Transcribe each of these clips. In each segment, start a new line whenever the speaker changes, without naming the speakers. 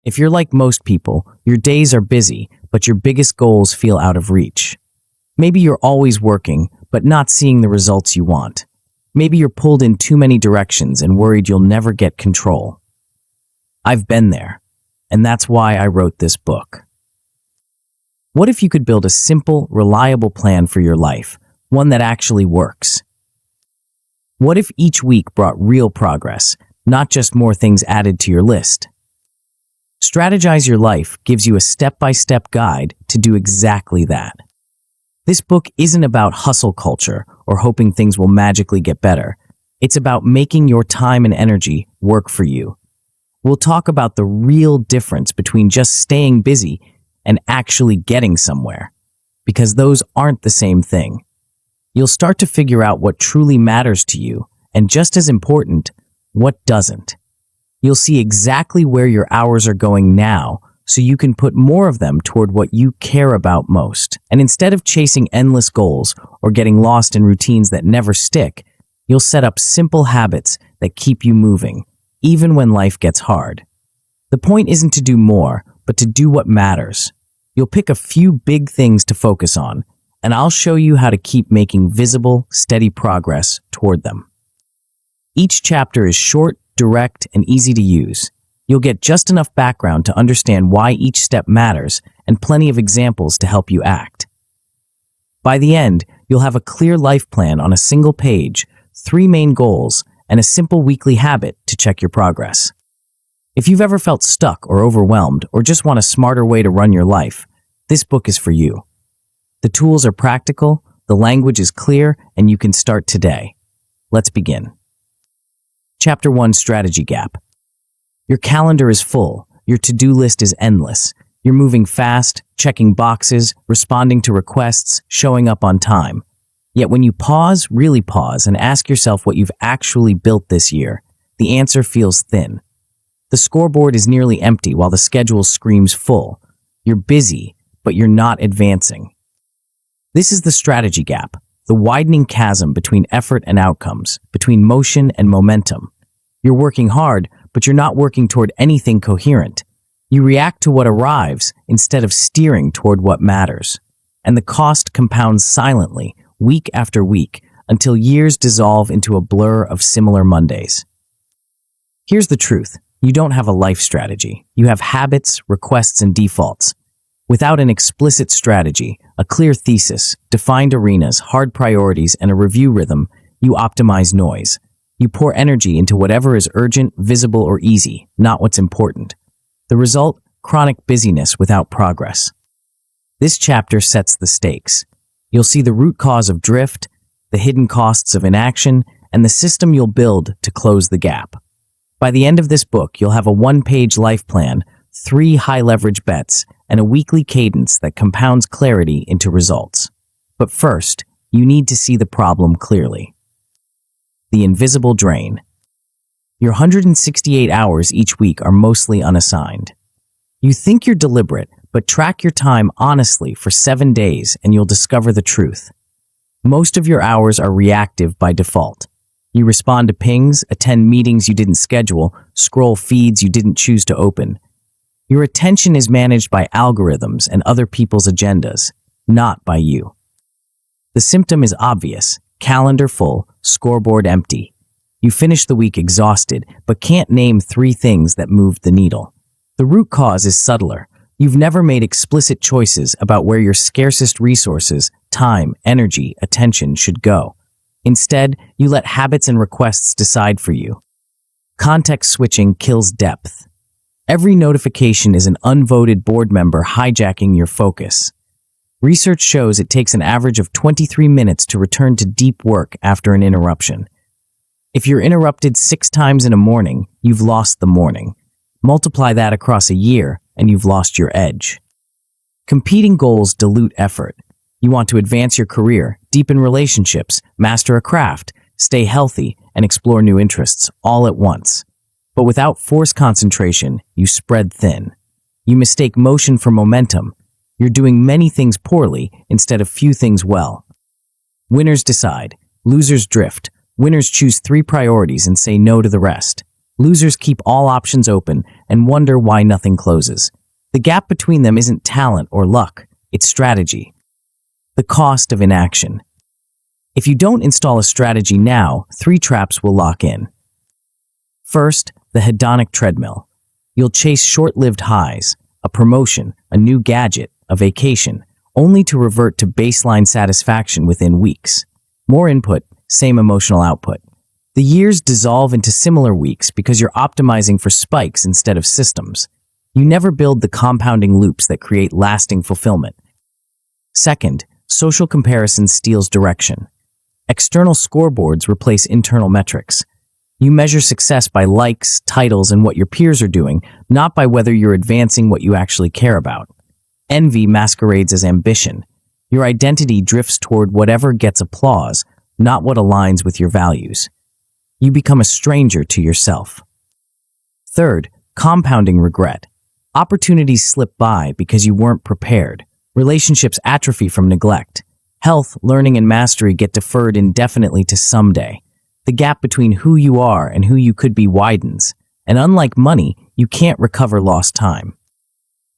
If you're like most people, your days are busy, but your biggest goals feel out of reach. Maybe you're always working, but not seeing the results you want. Maybe you're pulled in too many directions and worried you'll never get control. I've been there, and that's why I wrote this book. What if you could build a simple, reliable plan for your life, one that actually works? What if each week brought real progress, not just more things added to your list? Strategize Your Life gives you a step-by-step guide to do exactly that. This book isn't about hustle culture or hoping things will magically get better. It's about making your time and energy work for you. We'll talk about the real difference between just staying busy and actually getting somewhere, because those aren't the same thing. You'll start to figure out what truly matters to you, and just as important, what doesn't. You'll see exactly where your hours are going now, so you can put more of them toward what you care about most. And instead of chasing endless goals or getting lost in routines that never stick, you'll set up simple habits that keep you moving, even when life gets hard. The point isn't to do more, but to do what matters. You'll pick a few big things to focus on, and I'll show you how to keep making visible, steady progress toward them. Each chapter is short, direct, and easy to use. You'll get just enough background to understand why each step matters and plenty of examples to help you act. By the end, you'll have a clear life plan on a single page, 3 main goals, and a simple weekly habit to check your progress. If you've ever felt stuck or overwhelmed or just want a smarter way to run your life, this book is for you. The tools are practical, the language is clear, and you can start today. Let's begin. Chapter 1: Strategy Gap. Your calendar is full, your to-do list is endless. You're moving fast, checking boxes, responding to requests, showing up on time. Yet when you pause, really pause, and ask yourself what you've actually built this year, the answer feels thin. The scoreboard is nearly empty while the schedule screams full. You're busy, but you're not advancing. This is the strategy gap, the widening chasm between effort and outcomes, between motion and momentum. You're working hard, but you're not working toward anything coherent. You react to what arrives instead of steering toward what matters. And the cost compounds silently, week after week, until years dissolve into a blur of similar Mondays. Here's the truth. You don't have a life strategy. You have habits, requests, and defaults. Without an explicit strategy, a clear thesis, defined arenas, hard priorities, and a review rhythm, you optimize noise. You pour energy into whatever is urgent, visible, or easy, not what's important. The result? Chronic busyness without progress. This chapter sets the stakes. You'll see the root cause of drift, the hidden costs of inaction, and the system you'll build to close the gap. By the end of this book, you'll have a 1-page life plan, 3 high-leverage bets, and a weekly cadence that compounds clarity into results. But first, you need to see the problem clearly. The invisible drain. Your 168 hours each week are mostly unassigned. You think you're deliberate, but track your time honestly for 7 days and you'll discover the truth. Most of your hours are reactive by default. You respond to pings, attend meetings you didn't schedule, scroll feeds you didn't choose to open. Your attention is managed by algorithms and other people's agendas, not by you. The symptom is obvious: calendar full, scoreboard empty. You finish the week exhausted, but can't name 3 things that moved the needle. The root cause is subtler. You've never made explicit choices about where your scarcest resources, time, energy, attention should go. Instead, you let habits and requests decide for you. Context switching kills depth. Every notification is an unvoted board member hijacking your focus. Research shows it takes an average of 23 minutes to return to deep work after an interruption. If you're interrupted 6 times in a morning, you've lost the morning. Multiply that across a year, and you've lost your edge. Competing goals dilute effort. You want to advance your career, deepen relationships, master a craft, stay healthy, and explore new interests all at once. But without forced concentration, you spread thin. You mistake motion for momentum. You're doing many things poorly instead of few things well. Winners decide. Losers drift. Winners choose 3 priorities and say no to the rest. Losers keep all options open and wonder why nothing closes. The gap between them isn't talent or luck, it's strategy. The cost of inaction. If you don't install a strategy now, 3 traps will lock in. First, the hedonic treadmill. You'll chase short-lived highs, a promotion, a new gadget, a vacation, only to revert to baseline satisfaction within weeks. More input, same emotional output. The years dissolve into similar weeks because you're optimizing for spikes instead of systems. You never build the compounding loops that create lasting fulfillment. Second, social comparison steals direction. External scoreboards replace internal metrics. You measure success by likes, titles, and what your peers are doing, not by whether you're advancing what you actually care about. Envy masquerades as ambition. Your identity drifts toward whatever gets applause, not what aligns with your values. You become a stranger to yourself. Third, compounding regret. Opportunities slip by because you weren't prepared. Relationships atrophy from neglect. Health, learning, and mastery get deferred indefinitely to someday. The gap between who you are and who you could be widens, and unlike money, you can't recover lost time.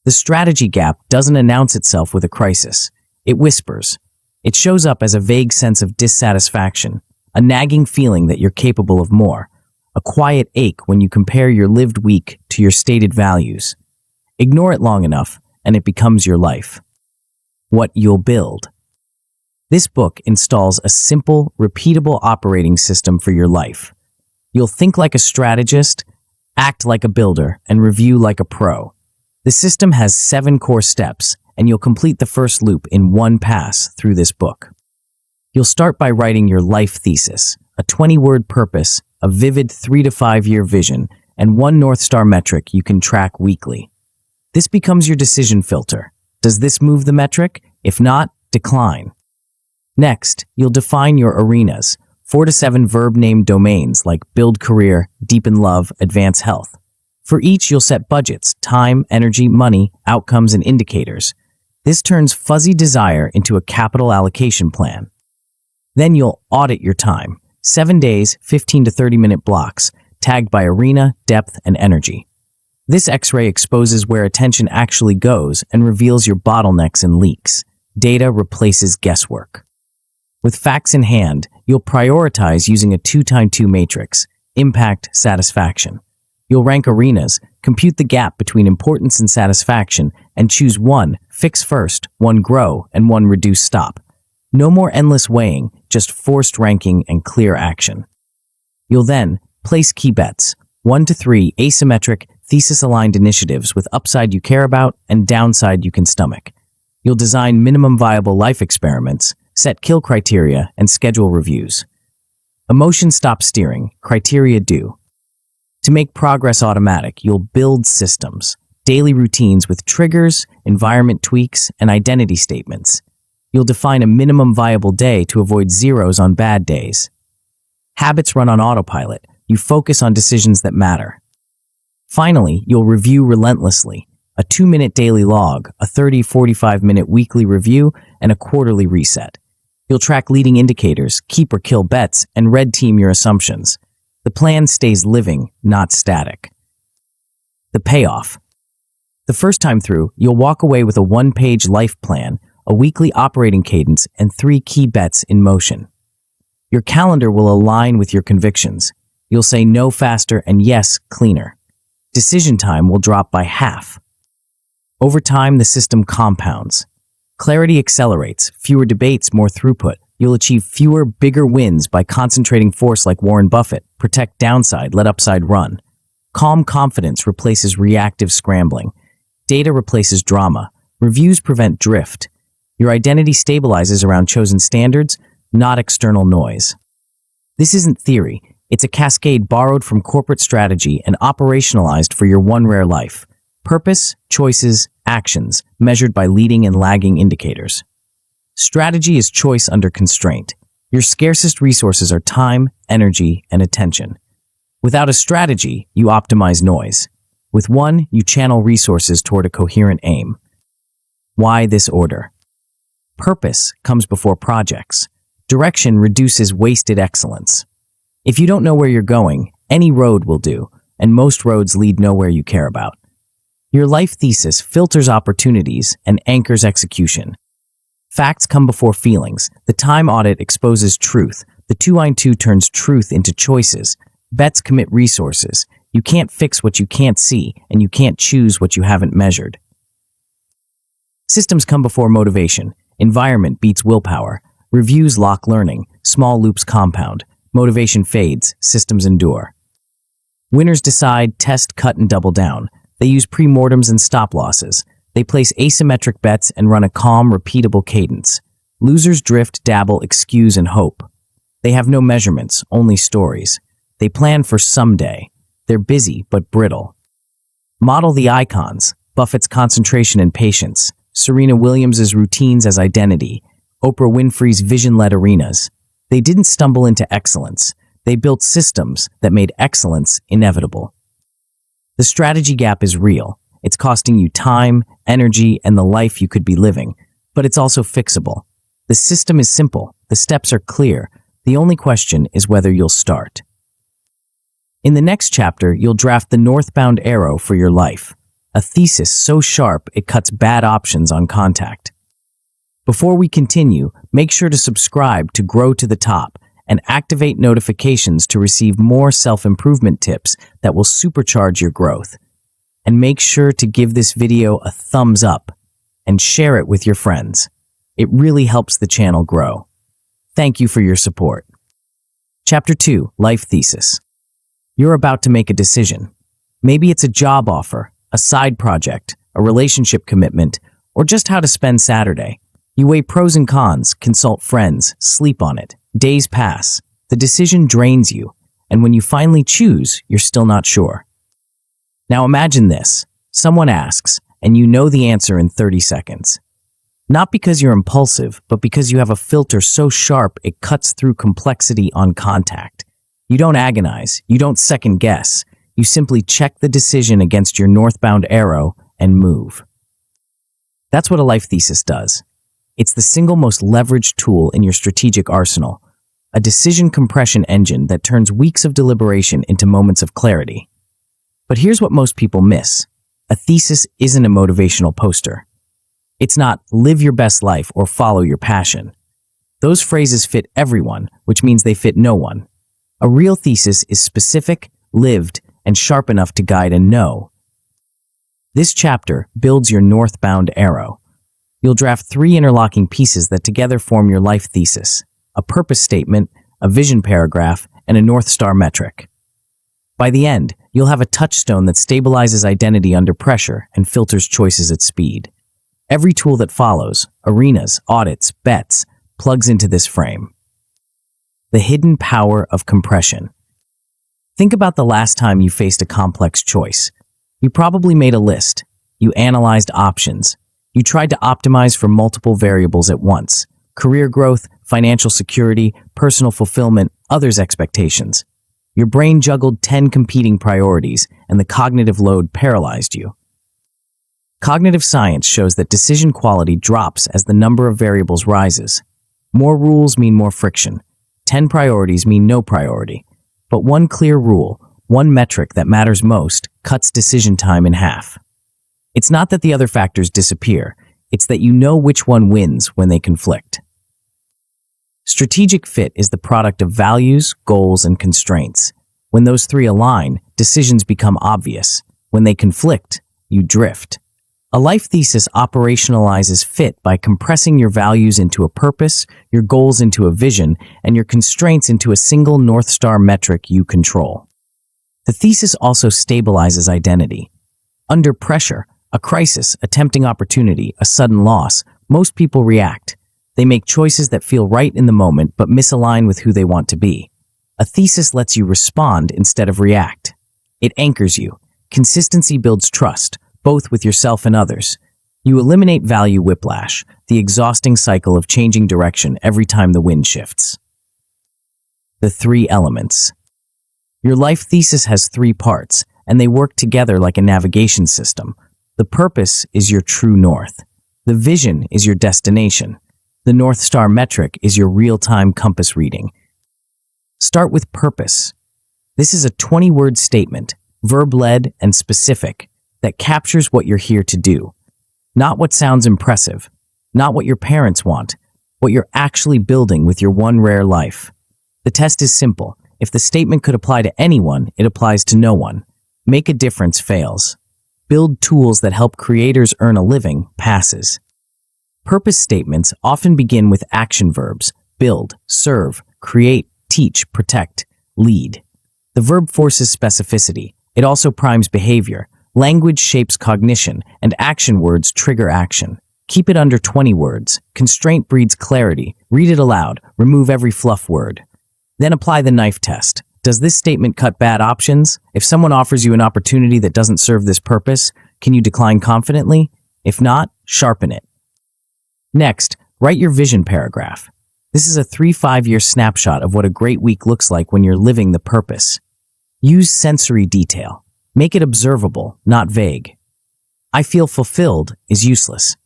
The strategy gap doesn't announce itself with a crisis. It whispers. It shows up as a vague sense of dissatisfaction, a nagging feeling that you're capable of more, a quiet ache when you compare your lived week to your stated values. Ignore it long enough, and it becomes your life. What you'll build. This book installs a simple, repeatable operating system for your life. You'll think like a strategist, act like a builder, and review like a pro. The system has 7 core steps, and you'll complete the first loop in one pass through this book. You'll start by writing your life thesis, a 20-word purpose, a vivid 3 to 5 year vision, and 1 North Star metric you can track weekly. This becomes your decision filter. Does this move the metric? If not, decline. Next, you'll define your arenas, 4 to 7 verb-named domains like build career, deepen love, advance health. For each, you'll set budgets, time, energy, money, outcomes, and indicators. This turns fuzzy desire into a capital allocation plan. Then you'll audit your time, 7 days, 15 to 30-minute blocks, tagged by arena, depth, and energy. This X-ray exposes where attention actually goes and reveals your bottlenecks and leaks. Data replaces guesswork. With facts in hand, you'll prioritize using a 2x2 matrix, impact, satisfaction. You'll rank arenas, compute the gap between importance and satisfaction, and choose 1, fix first, 1, grow, and 1, reduce, stop. No more endless weighing, just forced ranking and clear action. You'll then place key bets, 1 to 3 asymmetric, thesis-aligned initiatives with upside you care about and downside you can stomach. You'll design minimum viable life experiments, set kill criteria, and schedule reviews. Emotion stops steering, criteria do. To make progress automatic, you'll build systems, daily routines with triggers, environment tweaks, and identity statements. You'll define a minimum viable day to avoid zeros on bad days. Habits run on autopilot. You focus on decisions that matter. Finally, you'll review relentlessly. A 2-minute daily log, a 30-45-minute weekly review, and a quarterly reset. You'll track leading indicators, keep or kill bets, and red team your assumptions. The plan stays living, not static. The payoff. The first time through, you'll walk away with a 1-page life plan, a weekly operating cadence, and 3 key bets in motion. Your calendar will align with your convictions. You'll say no faster and yes cleaner. Decision time will drop by half. Over time, the system compounds. Clarity accelerates, fewer debates, more throughput. You'll achieve fewer, bigger wins by concentrating force like Warren Buffett. Protect downside, let upside run. Calm confidence replaces reactive scrambling. Data replaces drama. Reviews prevent drift. Your identity stabilizes around chosen standards, not external noise. This isn't theory. It's a cascade borrowed from corporate strategy and operationalized for your one rare life. Purpose, choices, actions, measured by leading and lagging indicators. Strategy is choice under constraint. Your scarcest resources are time, energy, and attention. Without a strategy, you optimize noise. With one, you channel resources toward a coherent aim. Why this order? Purpose comes before projects. Direction reduces wasted excellence. If you don't know where you're going, any road will do. and most roads lead nowhere you care about. Your life thesis filters opportunities and anchors execution. Facts come before feelings. The time audit exposes truth. The 2-2 turns truth into choices. Bets commit resources. You can't fix what you can't see, and you can't choose what you haven't measured. Systems come before motivation. Environment beats willpower. Reviews lock learning. Small loops compound. Motivation fades. Systems endure. Winners decide, test, cut, and double down. They use pre-mortems and stop-losses. They place asymmetric bets and run a calm, repeatable cadence. Losers drift, dabble, excuse, and hope. They have no measurements, only stories. They plan for someday. They're busy, but brittle. Model the icons. Buffett's concentration and patience. Serena Williams' routines as identity. Oprah Winfrey's vision-led arenas. They didn't stumble into excellence. They built systems that made excellence inevitable. The strategy gap is real. It's costing you time, energy, and the life you could be living, but it's also fixable. The system is simple. The steps are clear. The only question is whether you'll start. In the next chapter, you'll draft the northbound arrow for your life, a thesis so sharp it cuts bad options on contact. Before we continue, make sure to subscribe to Grow to the Top and activate notifications to receive more self-improvement tips that will supercharge your growth. And make sure to give this video a thumbs up and share it with your friends. It really helps the channel grow. Thank you for your support. Chapter 2, Life Thesis. You're about to make a decision. Maybe it's a job offer, a side project, a relationship commitment, or just how to spend Saturday. You weigh pros and cons, consult friends, sleep on it. Days pass. The decision drains you, and when you finally choose, you're still not sure. Now imagine this. Someone asks, and you know the answer in 30 seconds. Not because you're impulsive, but because you have a filter so sharp it cuts through complexity on contact. You don't agonize, you don't second guess. You simply check the decision against your northbound arrow and move. That's what a life thesis does. It's the single most leveraged tool in your strategic arsenal, a decision compression engine that turns weeks of deliberation into moments of clarity. But here's what most people miss. A thesis isn't a motivational poster. It's not live your best life or follow your passion. Those phrases fit everyone, which means they fit no one. A real thesis is specific, lived, and sharp enough to guide a no. This chapter builds your northbound arrow. You'll draft 3 interlocking pieces that together form your life thesis: a purpose statement, a vision paragraph, and a North Star metric. By the end, you'll have a touchstone that stabilizes identity under pressure and filters choices at speed. Every tool that follows, arenas, audits, bets, plugs into this frame. The hidden power of compression. Think about the last time you faced a complex choice. You probably made a list. You analyzed options. You tried to optimize for multiple variables at once: career growth, financial security, personal fulfillment, others' expectations. Your brain juggled 10 competing priorities, and the cognitive load paralyzed you. Cognitive science shows that decision quality drops as the number of variables rises. More rules mean more friction. 10 priorities mean no priority. But one clear rule, one metric that matters most, cuts decision time in half. It's not that the other factors disappear. It's that you know which one wins when they conflict. Strategic fit is the product of values, goals, and constraints. When those 3 align, decisions become obvious. When they conflict, you drift. A life thesis operationalizes fit by compressing your values into a purpose, your goals into a vision, and your constraints into a single North Star metric you control. The thesis also stabilizes identity. Under pressure, a crisis, a tempting opportunity, a sudden loss, most people react. They make choices that feel right in the moment but misalign with who they want to be. A thesis lets you respond instead of react. It anchors you. Consistency builds trust, both with yourself and others. You eliminate value whiplash, the exhausting cycle of changing direction every time the wind shifts. The 3 elements. Your life thesis has 3 parts, and they work together like a navigation system. The purpose is your true north. The vision is your destination. The North Star metric is your real-time compass reading. Start with purpose. This is a 20-word statement, verb-led and specific, that captures what you're here to do. Not what sounds impressive, not what your parents want, what you're actually building with your one rare life. The test is simple. If the statement could apply to anyone, it applies to no one. Make a difference fails. Build tools that help creators earn a living passes. Purpose statements often begin with action verbs: build, serve, create, teach, protect, lead. The verb forces specificity. It also primes behavior. Language shapes cognition, and action words trigger action. Keep it under 20 words. Constraint breeds clarity. Read it aloud. Remove every fluff word. Then apply the knife test. Does this statement cut bad options? If someone offers you an opportunity that doesn't serve this purpose, can you decline confidently? If not, sharpen it. Next, write your vision paragraph. This is a 3-5-year snapshot of what a great week looks like when you're living the purpose. Use sensory detail. Make it observable, not vague. I feel fulfilled is useless.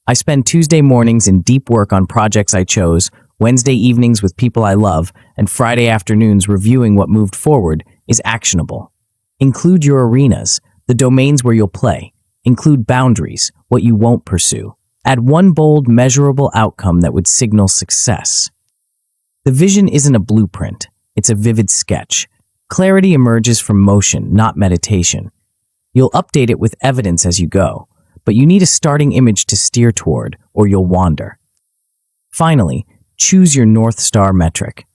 I spend Tuesday mornings in deep work on projects I chose, Wednesday evenings with people I love, and Friday afternoons reviewing what moved forward is actionable. Include your arenas, the domains where you'll play. Include boundaries, what you won't pursue. Add one bold, measurable outcome that would signal success. The vision isn't a blueprint, it's a vivid sketch. Clarity emerges from motion, not meditation. You'll update it with evidence as you go, but you need a starting image to steer toward, or you'll wander. Finally, choose your North Star metric.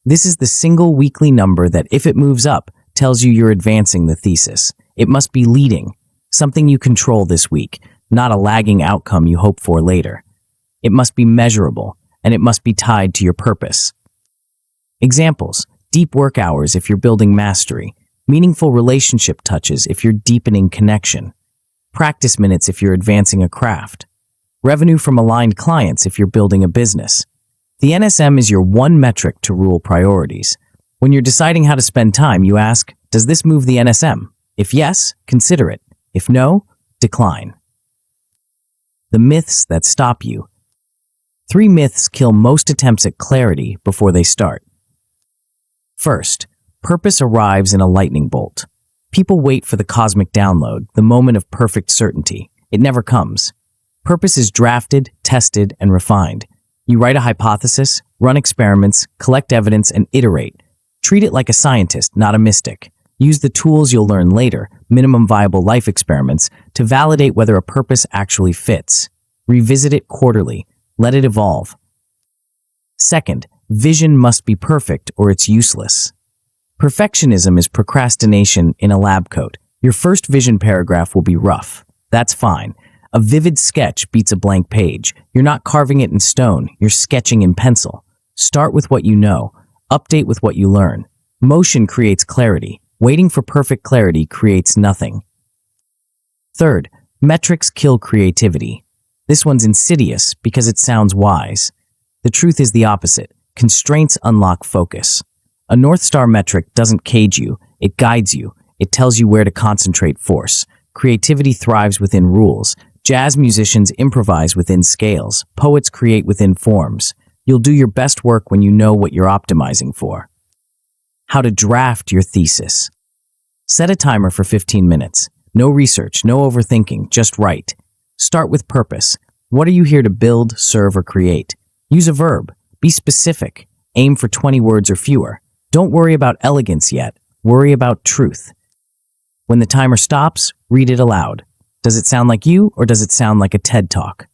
This is the single weekly number that, if it moves up, tells you you're advancing the thesis. It must be leading, something you control this week, not a lagging outcome you hope for later. It must be measurable, and it must be tied to your purpose. Examples: deep work hours if you're building mastery, meaningful relationship touches if you're deepening connection, practice minutes if you're advancing a craft, revenue from aligned clients if you're building a business. The NSM is your one metric to rule priorities. When you're deciding how to spend time, you ask, does this move the NSM? If yes, consider it. If no, decline. The myths that stop you. 3 myths kill most attempts at clarity before they start. First, purpose arrives in a lightning bolt. People wait for the cosmic download, the moment of perfect certainty. It never comes. Purpose is drafted, tested, and refined. You write a hypothesis, run experiments, collect evidence, and iterate. Treat it like a scientist, not a mystic. Use the tools you'll learn later, minimum viable life experiments, to validate whether a purpose actually fits. Revisit it quarterly. Let it evolve. Second, vision must be perfect or it's useless. Perfectionism is procrastination in a lab coat. Your first vision paragraph will be rough. That's fine. A vivid sketch beats a blank page. You're not carving it in stone, you're sketching in pencil. Start with what you know. Update with what you learn. Motion creates clarity. Waiting for perfect clarity creates nothing. Third, metrics kill creativity. This one's insidious because it sounds wise. The truth is the opposite. Constraints unlock focus. A North Star metric doesn't cage you, it guides you. It tells you where to concentrate force. Creativity thrives within rules. Jazz musicians improvise within scales. Poets create within forms. You'll do your best work when you know what you're optimizing for. How to draft your thesis. Set a timer for 15 minutes. No research, no overthinking, just write. Start with purpose. What are you here to build, serve, or create? Use a verb. Be specific. Aim for 20 words or fewer. Don't worry about elegance yet. Worry about truth. When the timer stops, read it aloud. Does it sound like you, or does it sound like a TED Talk?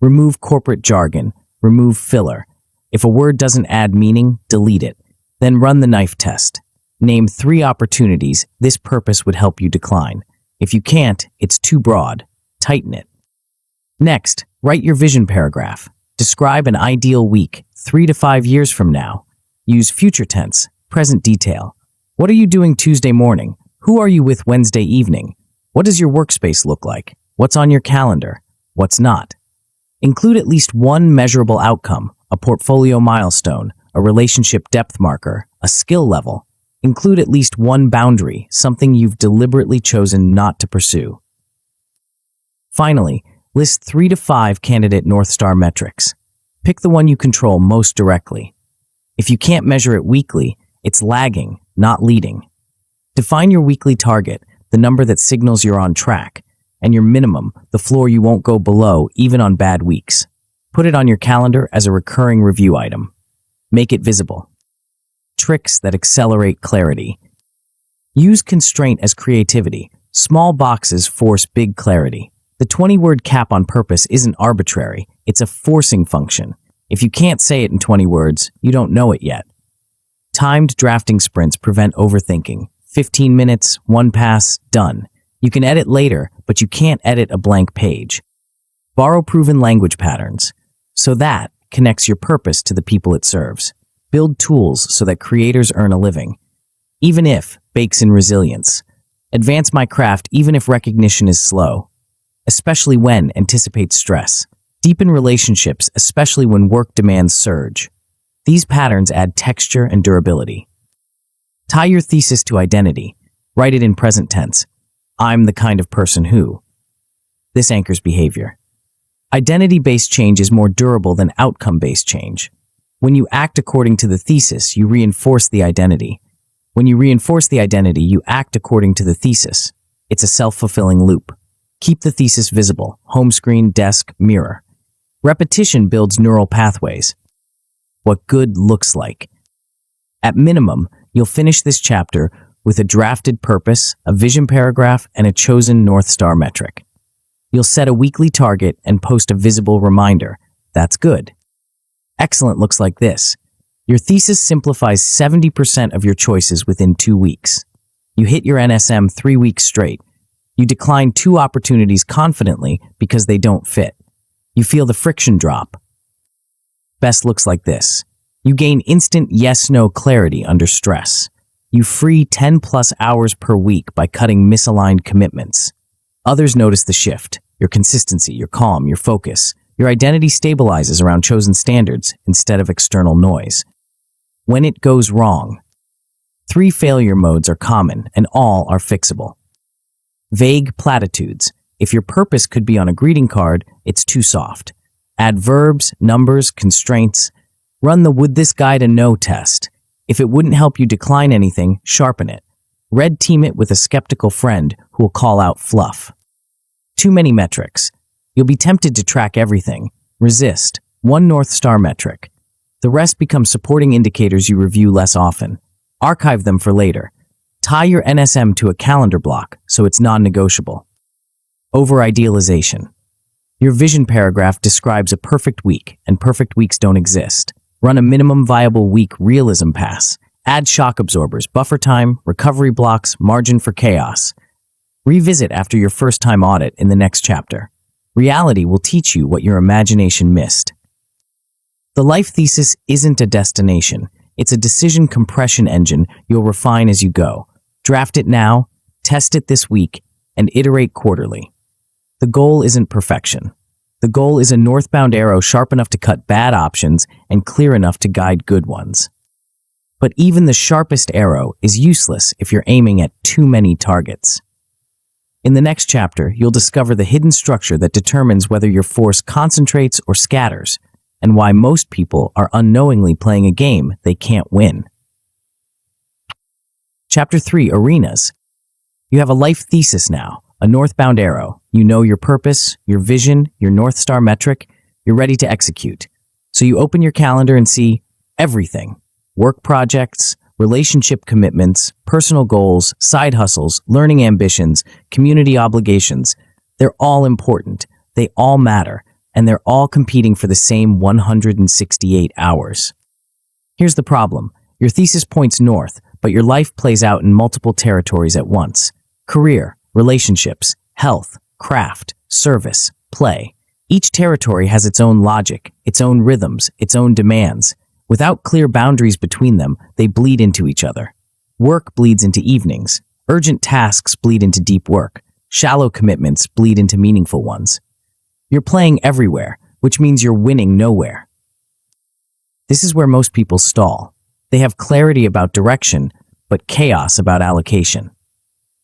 Remove corporate jargon. Remove filler. If a word doesn't add meaning, delete it. Then run the knife test. Name 3 opportunities this purpose would help you decline. If you can't, it's too broad. Tighten it. Next, write your vision paragraph. Describe an ideal week, 3 to 5 years from now. Use future tense, present detail. What are you doing Tuesday morning? Who are you with Wednesday evening? What does your workspace look like? What's on your calendar? What's not? Include at least one measurable outcome, a portfolio milestone, a relationship depth marker, a skill level. Include at least one boundary, something you've deliberately chosen not to pursue. Finally, list 3 to 5 candidate North Star metrics. Pick the one you control most directly. If you can't measure it weekly, it's lagging, not leading. Define your weekly target, the number that signals you're on track, and your minimum, the floor you won't go below even on bad weeks. Put it on your calendar as a recurring review item. Make it visible. Tricks that accelerate clarity. Use constraint as creativity. Small boxes force big clarity. The 20-word cap on purpose isn't arbitrary. It's a forcing function. If you can't say it in 20 words, you don't know it yet. Timed drafting sprints prevent overthinking. 15 minutes, one pass, done. You can edit later, but you can't edit a blank page. Borrow proven language patterns. So that connects your purpose to the people it serves. Build tools so that creators earn a living. Even if bakes in resilience. Advance my craft even if recognition is slow. Especially when anticipate stress. Deepen relationships, especially when work demands surge. These patterns add texture and durability. Tie your thesis to identity. Write it in present tense. I'm the kind of person who. This anchors behavior. Identity-based change is more durable than outcome-based change. When you act according to the thesis, you reinforce the identity. When you reinforce the identity, you act according to the thesis. It's a self-fulfilling loop. Keep the thesis visible. Home screen, desk, mirror. Repetition builds neural pathways. What good looks like. At minimum, you'll finish this chapter with a drafted purpose, a vision paragraph, and a chosen North Star metric. You'll set a weekly target and post a visible reminder. That's good. Excellent looks like this. Your thesis simplifies 70% of your choices within 2 weeks. You hit your NSM 3 weeks straight. You decline 2 opportunities confidently because they don't fit. You feel the friction drop. Best looks like this. You gain instant yes-no clarity under stress. You free 10+ hours per week by cutting misaligned commitments. Others notice the shift, your consistency, your calm, your focus. Your identity stabilizes around chosen standards instead of external noise. When it goes wrong. 3 failure modes are common and all are fixable. Vague platitudes. If your purpose could be on a greeting card, it's too soft. Add verbs, numbers, constraints. Run the would this guide a no test. If it wouldn't help you decline anything, sharpen it. Red team it with a skeptical friend who will call out fluff. Too many metrics. You'll be tempted to track everything. Resist. 1 North Star metric. The rest become supporting indicators you review less often. Archive them for later. Tie your NSM to a calendar block so it's non-negotiable. Over-idealization. Your vision paragraph describes a perfect week, and perfect weeks don't exist. Run a minimum viable week realism pass. Add shock absorbers, buffer time, recovery blocks, margin for chaos. Revisit after your first-time audit in the next chapter. Reality will teach you what your imagination missed. The life thesis isn't a destination. It's a decision compression engine you'll refine as you go. Draft it now, test it this week, and iterate quarterly. The goal isn't perfection. The goal is a northbound arrow sharp enough to cut bad options and clear enough to guide good ones. But even the sharpest arrow is useless if you're aiming at too many targets. In the next chapter, you'll discover the hidden structure that determines whether your force concentrates or scatters, and why most people are unknowingly playing a game they can't win. Chapter 3, Arenas. You have a life thesis now, a northbound arrow. You know your purpose, your vision, your North Star metric. You're ready to execute. So you open your calendar and see everything. Work projects, relationship commitments, personal goals, side hustles, learning ambitions, community obligations. They're all important. They all matter. And they're all competing for the same 168 hours. Here's the problem. Your thesis points north, but your life plays out in multiple territories at once. Career, relationships, health, craft, service, play. Each territory has its own logic, its own rhythms, its own demands. Without clear boundaries between them, they bleed into each other. Work bleeds into evenings. Urgent tasks bleed into deep work. Shallow commitments bleed into meaningful ones. You're playing everywhere, which means you're winning nowhere. This is where most people stall. They have clarity about direction, but chaos about allocation.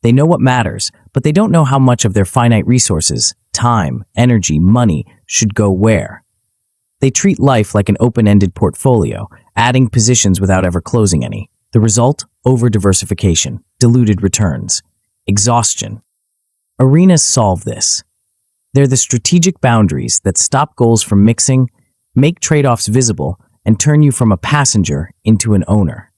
They know what matters, but they don't know how much of their finite resources, time, energy, money, should go where. They treat life like an open-ended portfolio, adding positions without ever closing any. The result? Over-diversification. diluted returns, exhaustion. Arenas solve this. They're the strategic boundaries that stop goals from mixing, make trade-offs visible, and turn you from a passenger into an owner.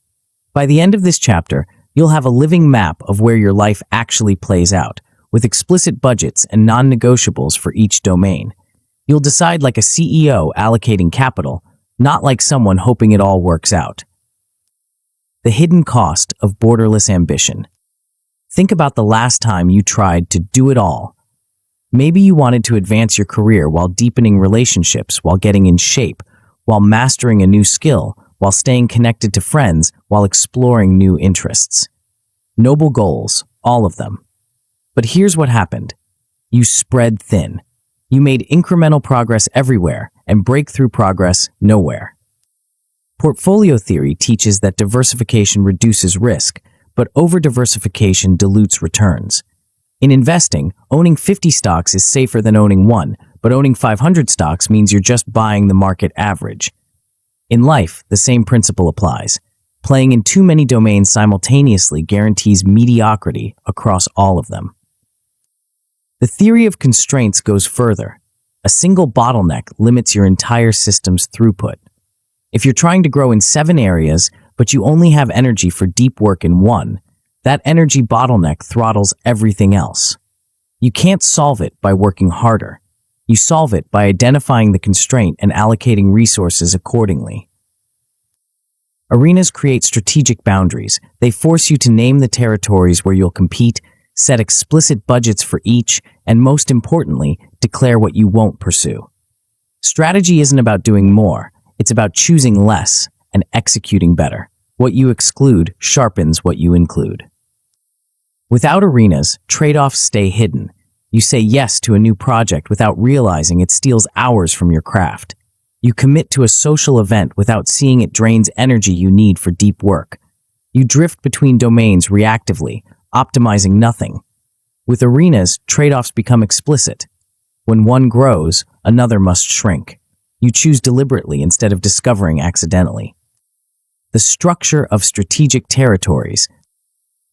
By the end of this chapter, you'll have a living map of where your life actually plays out, with explicit budgets and non-negotiables for each domain. You'll decide like a CEO allocating capital, not like someone hoping it all works out. The hidden cost of borderless ambition. Think about the last time you tried to do it all. Maybe you wanted to advance your career while deepening relationships, while getting in shape, while mastering a new skill, while staying connected to friends, while exploring new interests. Noble goals, all of them. But here's what happened. You spread thin. You made incremental progress everywhere and breakthrough progress nowhere. Portfolio theory teaches that diversification reduces risk, but over-diversification dilutes returns. In investing, owning 50 stocks is safer than owning one, but owning 500 stocks means you're just buying the market average. In life, the same principle applies. Playing in too many domains simultaneously guarantees mediocrity across all of them. The theory of constraints goes further. A single bottleneck limits your entire system's throughput. If you're trying to grow in 7 areas, but you only have energy for deep work in one, that energy bottleneck throttles everything else. You can't solve it by working harder. You solve it by identifying the constraint and allocating resources accordingly. Arenas create strategic boundaries. They force you to name the territories where you'll compete, set explicit budgets for each, and most importantly, declare what you won't pursue. Strategy isn't about doing more. It's about choosing less and executing better. What you exclude sharpens what you include. Without arenas, trade-offs stay hidden. You say yes to a new project without realizing it steals hours from your craft. You commit to a social event without seeing it drains energy you need for deep work. You drift between domains reactively, optimizing nothing. With arenas, trade-offs become explicit. When one grows, another must shrink. You choose deliberately instead of discovering accidentally. The structure of strategic territories.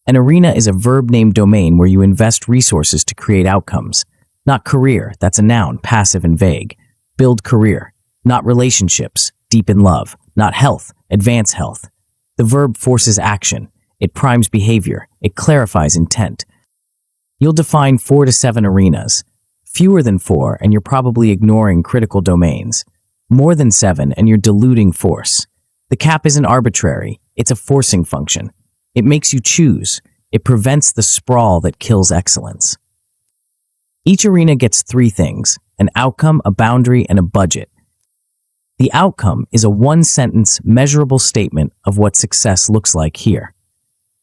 An arena is a verb-named domain where you invest resources to create outcomes. Not career, that's a noun, passive and vague. Build career. Not relationships, deepen love. Not health, advance health. The verb forces action. It primes behavior. It clarifies intent. You'll define 4 to 7 arenas. Fewer than 4, and you're probably ignoring critical domains. More than 7, and you're diluting force. The cap isn't arbitrary. It's a forcing function. It makes you choose. It prevents the sprawl that kills excellence. Each arena gets 3 things: an outcome, a boundary, and a budget. The outcome is a 1-sentence, measurable statement of what success looks like here.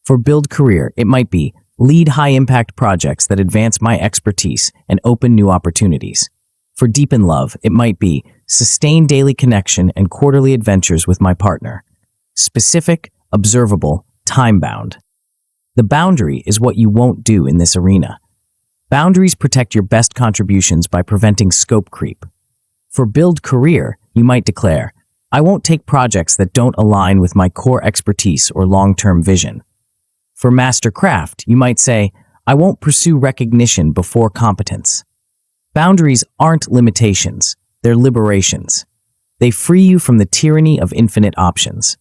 For build career, it might be lead high-impact projects that advance my expertise and open new opportunities. For deepen love, it might be sustain daily connection and quarterly adventures with my partner. Specific, observable, time-bound. The boundary is what you won't do in this arena. Boundaries protect your best contributions by preventing scope creep. For build career, you might declare, I won't take projects that don't align with my core expertise or long-term vision. For master craft, you might say, I won't pursue recognition before competence. Boundaries aren't limitations, they're liberations. They free you from the tyranny of infinite options.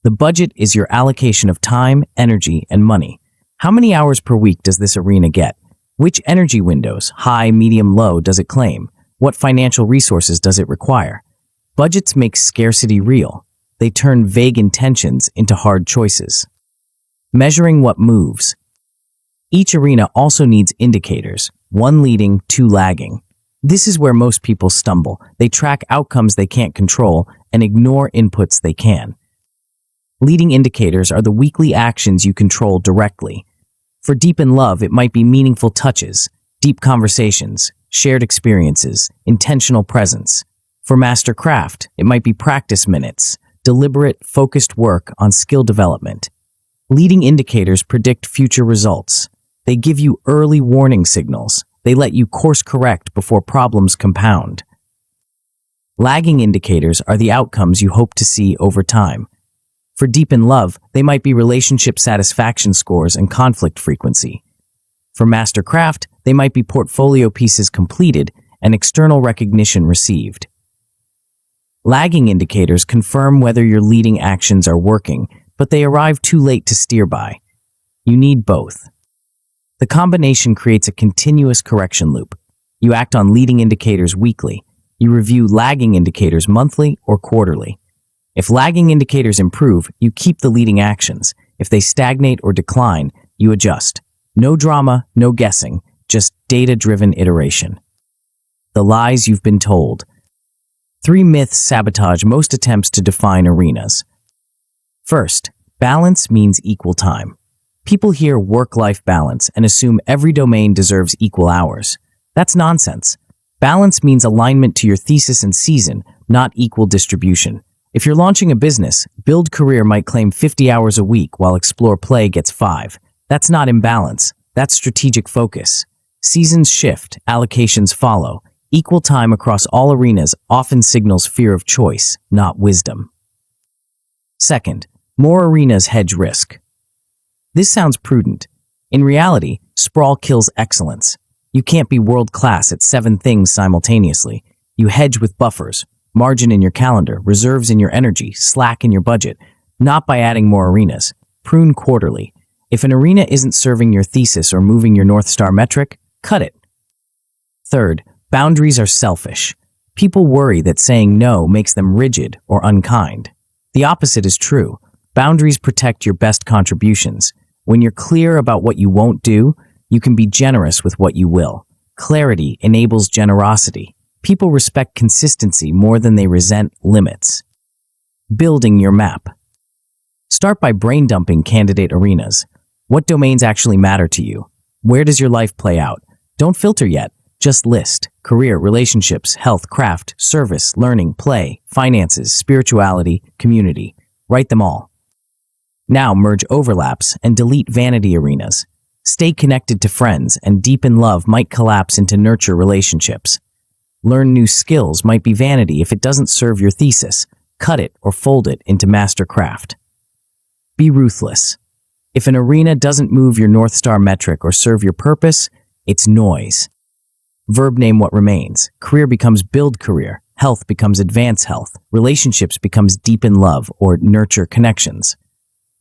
The budget is your allocation of time, energy, and money. How many hours per week does this arena get? Which energy windows, high, medium, low, does it claim? What financial resources does it require? Budgets make scarcity real. They turn vague intentions into hard choices. Measuring what moves. Each arena also needs indicators, 1 leading, 2 lagging. This is where most people stumble. They track outcomes they can't control and ignore inputs they can. Leading indicators are the weekly actions you control directly. For deepen love, it might be meaningful touches, deep conversations, shared experiences, intentional presence. For master craft, it might be practice minutes, deliberate, focused work on skill development. Leading indicators predict future results. They give you early warning signals. They let you course correct before problems compound. Lagging indicators are the outcomes you hope to see over time. For deep in love, they might be relationship satisfaction scores and conflict frequency. For master craft, they might be portfolio pieces completed and external recognition received. Lagging indicators confirm whether your leading actions are working, but they arrive too late to steer by. You need both. The combination creates a continuous correction loop. You act on leading indicators weekly. You review lagging indicators monthly or quarterly. If lagging indicators improve, you keep the leading actions. If they stagnate or decline, you adjust. No drama, no guessing, just data-driven iteration. The lies you've been told. 3 myths sabotage most attempts to define arenas. First, balance means equal time. People hear work-life balance and assume every domain deserves equal hours. That's nonsense. Balance means alignment to your thesis and season, not equal distribution. If you're launching a business, Build Career might claim 50 hours a week while Explore Play gets 5. That's not imbalance. That's strategic focus. Seasons shift, allocations follow. Equal time across all arenas often signals fear of choice, not wisdom. Second, more arenas hedge risk. This sounds prudent. In reality, sprawl kills excellence. You can't be world-class at 7 things simultaneously. You hedge with buffers, margin in your calendar, reserves in your energy, slack in your budget, not by adding more arenas. Prune quarterly. If an arena isn't serving your thesis or moving your North Star metric, cut it. Third, boundaries are selfish. People worry that saying no makes them rigid or unkind. The opposite is true. Boundaries protect your best contributions. When you're clear about what you won't do, you can be generous with what you will. Clarity enables generosity. People respect consistency more than they resent limits. Building your map. Start by brain dumping candidate arenas. What domains actually matter to you? Where does your life play out? Don't filter yet. Just list. Career, relationships, health, craft, service, learning, play, finances, spirituality, community. Write them all. Now merge overlaps and delete vanity arenas. Stay connected to friends, and deep in love might collapse into nurture relationships. Learn new skills might be vanity if it doesn't serve your thesis. Cut it or fold it into master craft. Be ruthless. If an arena doesn't move your North Star metric or serve your purpose, it's noise. Verb name what remains. Career becomes build career. Health becomes advance health. Relationships becomes deep in love or nurture connections.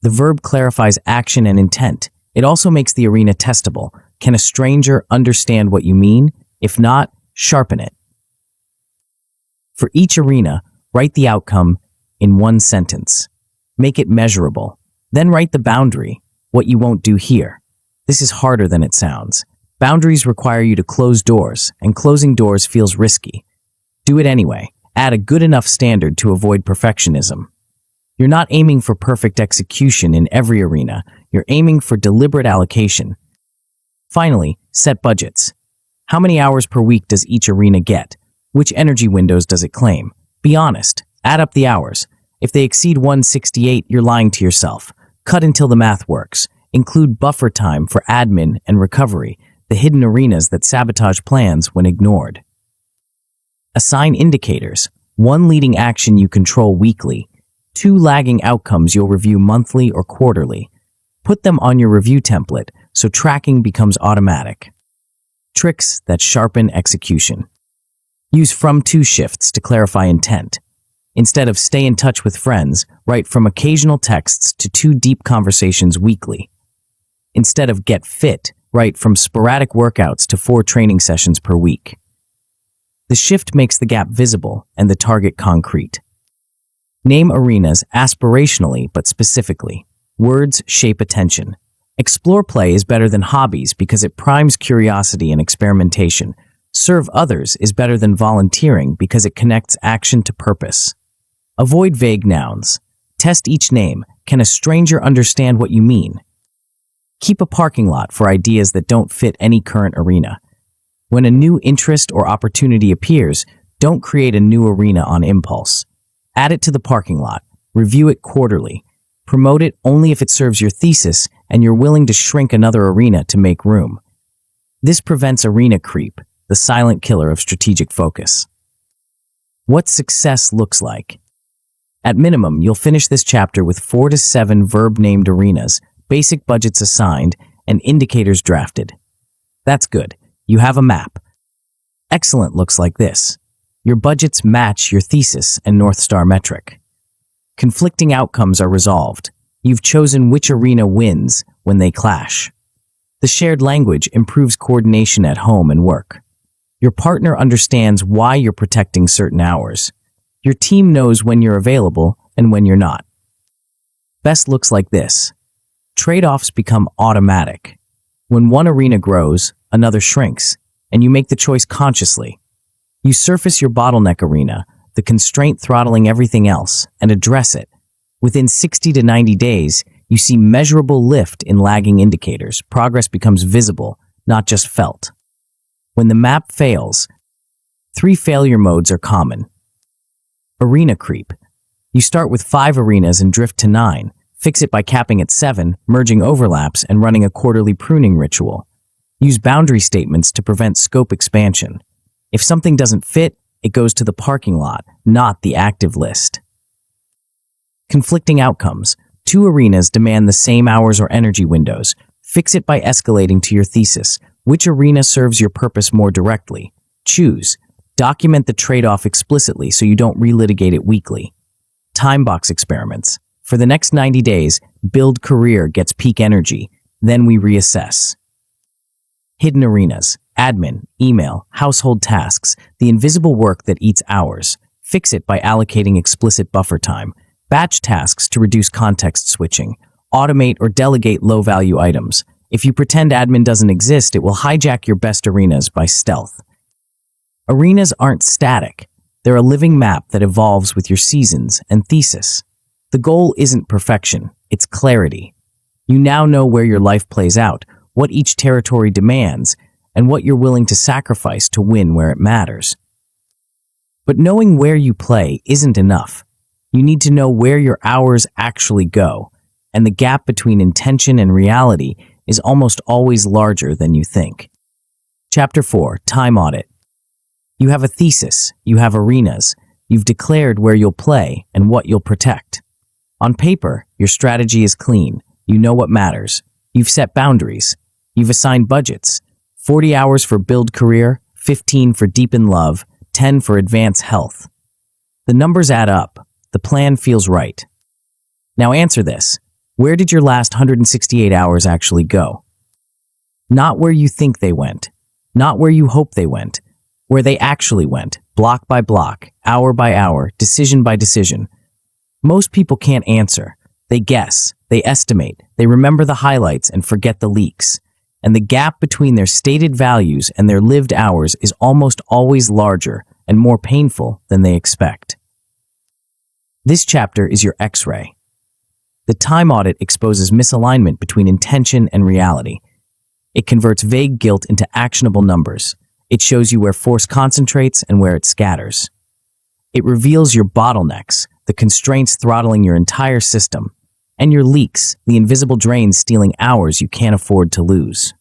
The verb clarifies action and intent. It also makes the arena testable. Can a stranger understand what you mean? If not, sharpen it. For each arena, write the outcome in one sentence. Make it measurable. Then write the boundary, what you won't do here. This is harder than it sounds. Boundaries require you to close doors, and closing doors feels risky. Do it anyway. Add a good enough standard to avoid perfectionism. You're not aiming for perfect execution in every arena. You're aiming for deliberate allocation. Finally, set budgets. How many hours per week does each arena get? Which energy windows does it claim? Be honest. Add up the hours. If they exceed 168, you're lying to yourself. Cut until the math works. Include buffer time for admin and recovery, the hidden arenas that sabotage plans when ignored. Assign indicators. 1 leading action you control weekly. 2 lagging outcomes you'll review monthly or quarterly. Put them on your review template so tracking becomes automatic. Tricks that sharpen execution. Use from-to shifts to clarify intent. Instead of stay in touch with friends, write from occasional texts to 2 deep conversations weekly. Instead of get fit, write from sporadic workouts to 4 training sessions per week. The shift makes the gap visible and the target concrete. Name arenas aspirationally but specifically. Words shape attention. Explore play is better than hobbies because it primes curiosity and experimentation. Serve others is better than volunteering because it connects action to purpose. Avoid vague nouns. Test each name. Can a stranger understand what you mean? Keep a parking lot for ideas that don't fit any current arena. When a new interest or opportunity appears, don't create a new arena on impulse. Add it to the parking lot. Review it quarterly. Promote it only if it serves your thesis and you're willing to shrink another arena to make room. This prevents arena creep, the silent killer of strategic focus. What success looks like. At minimum, you'll finish this chapter with 4 to 7 verb-named arenas, basic budgets assigned, and indicators drafted. That's good. You have a map. Excellent looks like this. Your budgets match your thesis and North Star metric. Conflicting outcomes are resolved. You've chosen which arena wins when they clash. The shared language improves coordination at home and work. Your partner understands why you're protecting certain hours. Your team knows when you're available and when you're not. Best looks like this. Trade-offs become automatic. When one arena grows, another shrinks, and you make the choice consciously. You surface your bottleneck arena, the constraint throttling everything else, and address it. Within 60 to 90 days, you see measurable lift in lagging indicators. Progress becomes visible, not just felt. When the map fails, 3 failure modes are common. Arena creep. You start with 5 arenas and drift to 9. Fix it by capping at 7, merging overlaps, and running a quarterly pruning ritual. Use boundary statements to prevent scope expansion. If something doesn't fit, it goes to the parking lot, not the active list. Conflicting outcomes. 2 arenas demand the same hours or energy windows. Fix it by escalating to your thesis. Which arena serves your purpose more directly? Choose. Document the trade-off explicitly so you don't relitigate it weekly. Time box experiments. For the next 90 days, build career gets peak energy. Then we reassess. Hidden arenas. Admin, email, household tasks, the invisible work that eats hours. Fix it by allocating explicit buffer time. Batch tasks to reduce context switching. Automate or delegate low-value items. If you pretend admin doesn't exist, it will hijack your best arenas by stealth. Arenas aren't static. They're a living map that evolves with your seasons and thesis. The goal isn't perfection, it's clarity. You now know where your life plays out, what each territory demands, and what you're willing to sacrifice to win where it matters. But knowing where you play isn't enough. You need to know where your hours actually go, and the gap between intention and reality is almost always larger than you think. Chapter 4, Time Audit. You have a thesis, you have arenas, you've declared where you'll play and what you'll protect. On paper, your strategy is clean, you know what matters, you've set boundaries, you've assigned budgets, 40 hours for build career, 15 for deepen love, 10 for advance health. The numbers add up, the plan feels right. Now answer this, where did your last 168 hours actually go? Not where you think they went, not where you hope they went, where they actually went, block by block, hour by hour, decision by decision. Most people can't answer. They guess, they estimate, they remember the highlights and forget the leaks. And the gap between their stated values and their lived hours is almost always larger and more painful than they expect. This chapter is your X-ray. The time audit exposes misalignment between intention and reality. It converts vague guilt into actionable numbers. It shows you where force concentrates and where it scatters. It reveals your bottlenecks, the constraints throttling your entire system, and your leaks, the invisible drains stealing hours you can't afford to lose.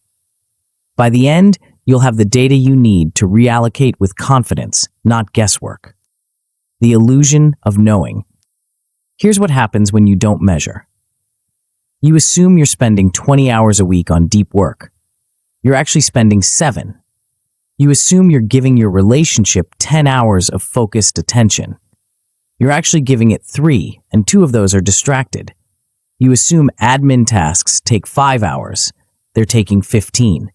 By the end, you'll have the data you need to reallocate with confidence, not guesswork. The illusion of knowing. Here's what happens when you don't measure. You assume you're spending 20 hours a week on deep work. You're actually spending 7. You assume you're giving your relationship 10 hours of focused attention. You're actually giving it 3, and 2 of those are distracted. You assume admin tasks take 5 hours. They're taking 15.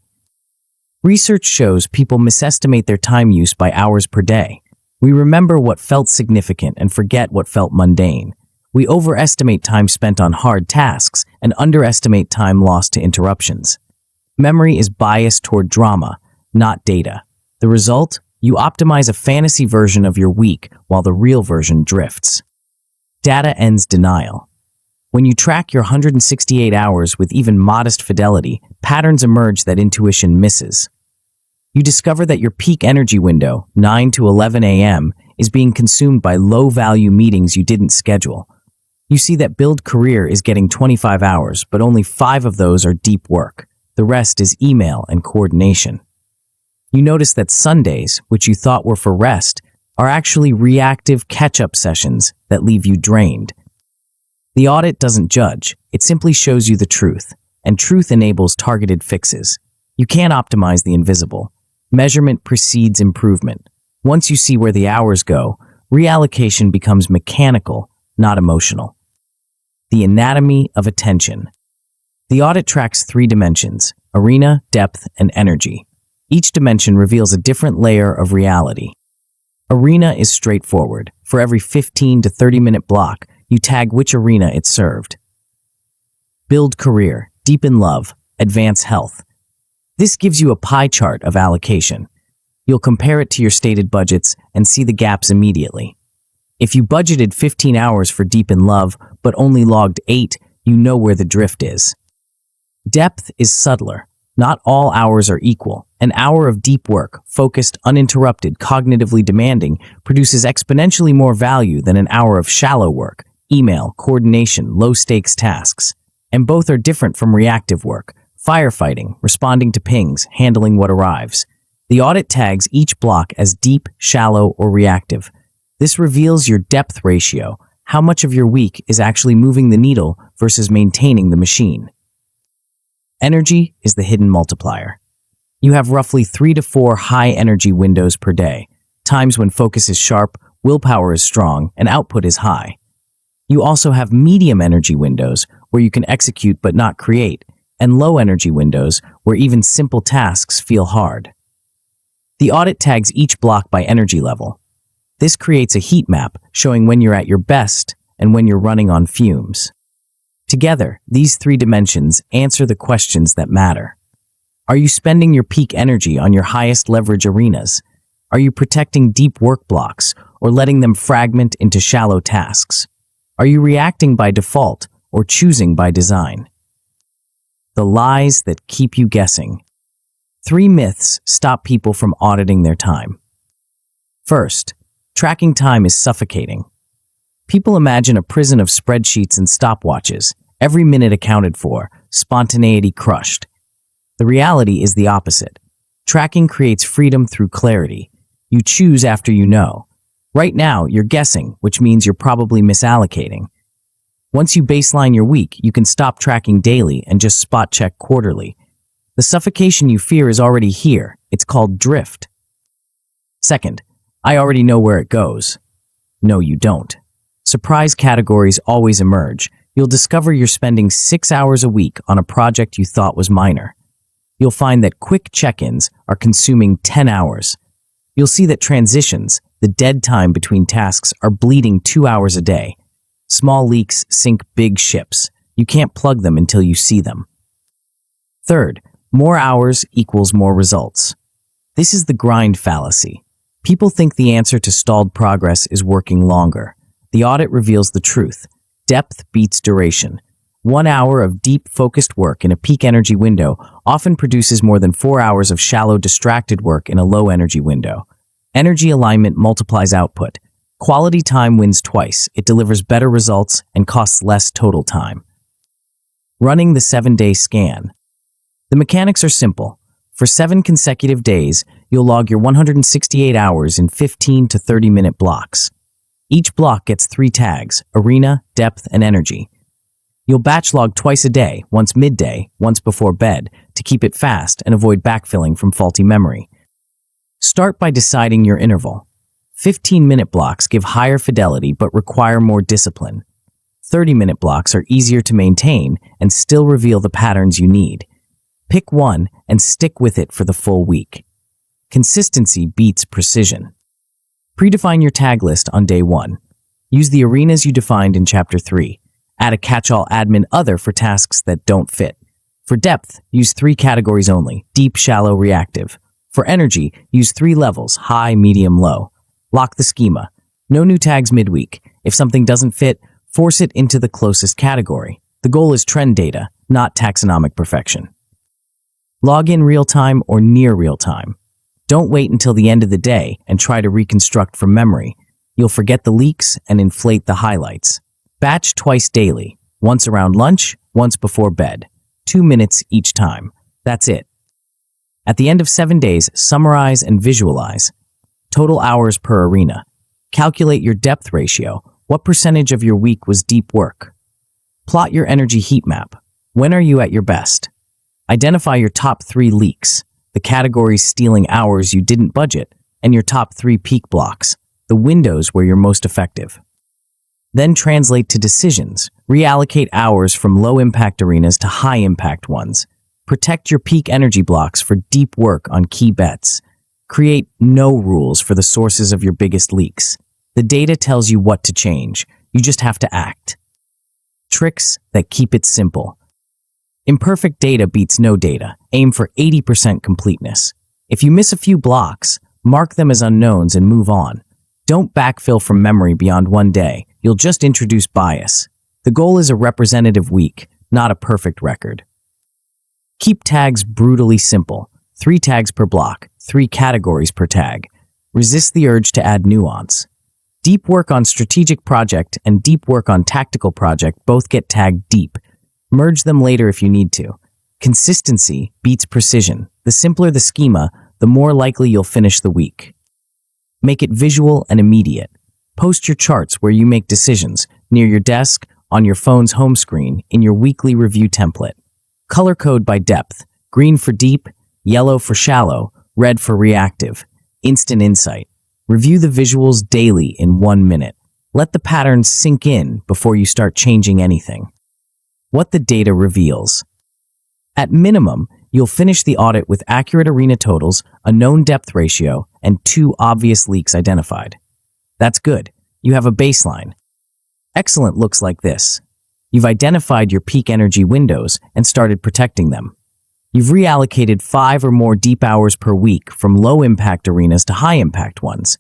Research shows people misestimate their time use by hours per day. We remember what felt significant and forget what felt mundane. We overestimate time spent on hard tasks and underestimate time lost to interruptions. Memory is biased toward drama, not data. The result? You optimize a fantasy version of your week while the real version drifts. Data ends denial. When you track your 168 hours with even modest fidelity, patterns emerge that intuition misses. You discover that your peak energy window, 9 to 11 a.m., is being consumed by low-value meetings you didn't schedule. You see that build career is getting 25 hours, but only 5 of those are deep work. The rest is email and coordination. You notice that Sundays, which you thought were for rest, are actually reactive catch-up sessions that leave you drained. The audit doesn't judge, it simply shows you the truth, and truth enables targeted fixes. You can't optimize the invisible. Measurement precedes improvement. Once you see where the hours go, reallocation becomes mechanical, not emotional. The anatomy of attention. The audit tracks 3 dimensions: arena, depth, and energy. Each dimension reveals a different layer of reality. Arena is straightforward. For every 15 to 30-minute block, you tag which arena it served. Build career, deepen love, advance health. This gives you a pie chart of allocation. You'll compare it to your stated budgets and see the gaps immediately. If you budgeted 15 hours for deepen love but only logged 8, you know where the drift is. Depth is subtler. Not all hours are equal. An hour of deep work, focused, uninterrupted, cognitively demanding, produces exponentially more value than an hour of shallow work, email, coordination, low-stakes tasks. And both are different from reactive work, firefighting, responding to pings, handling what arrives. The audit tags each block as deep, shallow, or reactive. This reveals your depth ratio, how much of your week is actually moving the needle versus maintaining the machine. Energy is the hidden multiplier. You have roughly 3 to 4 high-energy windows per day, times when focus is sharp, willpower is strong, and output is high. You also have medium-energy windows where you can execute but not create, and low-energy windows where even simple tasks feel hard. The audit tags each block by energy level. This creates a heat map showing when you're at your best and when you're running on fumes. Together, these 3 dimensions answer the questions that matter. Are you spending your peak energy on your highest leverage arenas? Are you protecting deep work blocks or letting them fragment into shallow tasks? Are you reacting by default or choosing by design? The lies that keep you guessing. 3 myths stop people from auditing their time. First, tracking time is suffocating. People imagine a prison of spreadsheets and stopwatches, every minute accounted for, spontaneity crushed. The reality is the opposite. Tracking creates freedom through clarity. You choose after you know. Right now, you're guessing, which means you're probably misallocating. Once you baseline your week, you can stop tracking daily and just spot check quarterly. The suffocation you fear is already here. It's called drift. Second, I already know where it goes. No, you don't. Surprise categories always emerge. You'll discover you're spending 6 hours a week on a project you thought was minor. You'll find that quick check-ins are consuming 10 hours. You'll see that transitions, the dead time between tasks, are bleeding 2 hours a day. Small leaks sink big ships. You can't plug them until you see them. Third, more hours equals more results. This is the grind fallacy. People think the answer to stalled progress is working longer. The audit reveals the truth. Depth beats duration. 1 hour of deep, focused work in a peak energy window often produces more than 4 hours of shallow, distracted work in a low energy window. Energy alignment multiplies output. Quality time wins twice. It delivers better results and costs less total time. Running the 7-day scan. The mechanics are simple. For 7 consecutive days, you'll log your 168 hours in 15 to 30-minute blocks. Each block gets 3 tags: arena, depth, and energy. You'll batch log twice a day, once midday, once before bed, to keep it fast and avoid backfilling from faulty memory. Start by deciding your interval. 15-minute blocks give higher fidelity but require more discipline. 30-minute blocks are easier to maintain and still reveal the patterns you need. Pick one and stick with it for the full week. Consistency beats precision. Predefine your tag list on day 1. Use the arenas you defined in Chapter 3. Add a catch-all admin other for tasks that don't fit. For depth, use 3 categories only: deep, shallow, reactive. For energy, use 3 levels: high, medium, low. Lock the schema. No new tags midweek. If something doesn't fit, force it into the closest category. The goal is trend data, not taxonomic perfection. Log in real-time or near real-time. Don't wait until the end of the day and try to reconstruct from memory. You'll forget the leaks and inflate the highlights. Batch twice daily, once around lunch, once before bed. 2 minutes each time. That's it. At the end of 7 days, summarize and visualize. Total hours per arena. Calculate your depth ratio. What percentage of your week was deep work? Plot your energy heat map. When are you at your best? Identify your top 3 leaks, the categories stealing hours you didn't budget, and your top 3 peak blocks, the windows where you're most effective. Then translate to decisions. Reallocate hours from low-impact arenas to high-impact ones. Protect your peak energy blocks for deep work on key bets. Create no rules for the sources of your biggest leaks. The data tells you what to change. You just have to act. Tricks that keep it simple. Imperfect data beats no data. Aim for 80% completeness. If you miss a few blocks, mark them as unknowns and move on. Don't backfill from memory beyond one day. You'll just introduce bias. The goal is a representative week, not a perfect record. Keep tags brutally simple. 3 tags per block, 3 categories per tag. Resist the urge to add nuance. Deep work on strategic project and deep work on tactical project both get tagged deep. Merge them later if you need to. Consistency beats precision. The simpler the schema, the more likely you'll finish the week. Make it visual and immediate. Post your charts where you make decisions, near your desk, on your phone's home screen, in your weekly review template. Color code by depth. Green for deep, yellow for shallow, red for reactive. Instant insight. Review the visuals daily in 1 minute. Let the patterns sink in before you start changing anything. What the data reveals. At minimum, you'll finish the audit with accurate arena totals, a known depth ratio, and 2 obvious leaks identified. That's good. You have a baseline. Excellent looks like this. You've identified your peak energy windows and started protecting them. You've reallocated 5 or more deep hours per week from low-impact arenas to high-impact ones.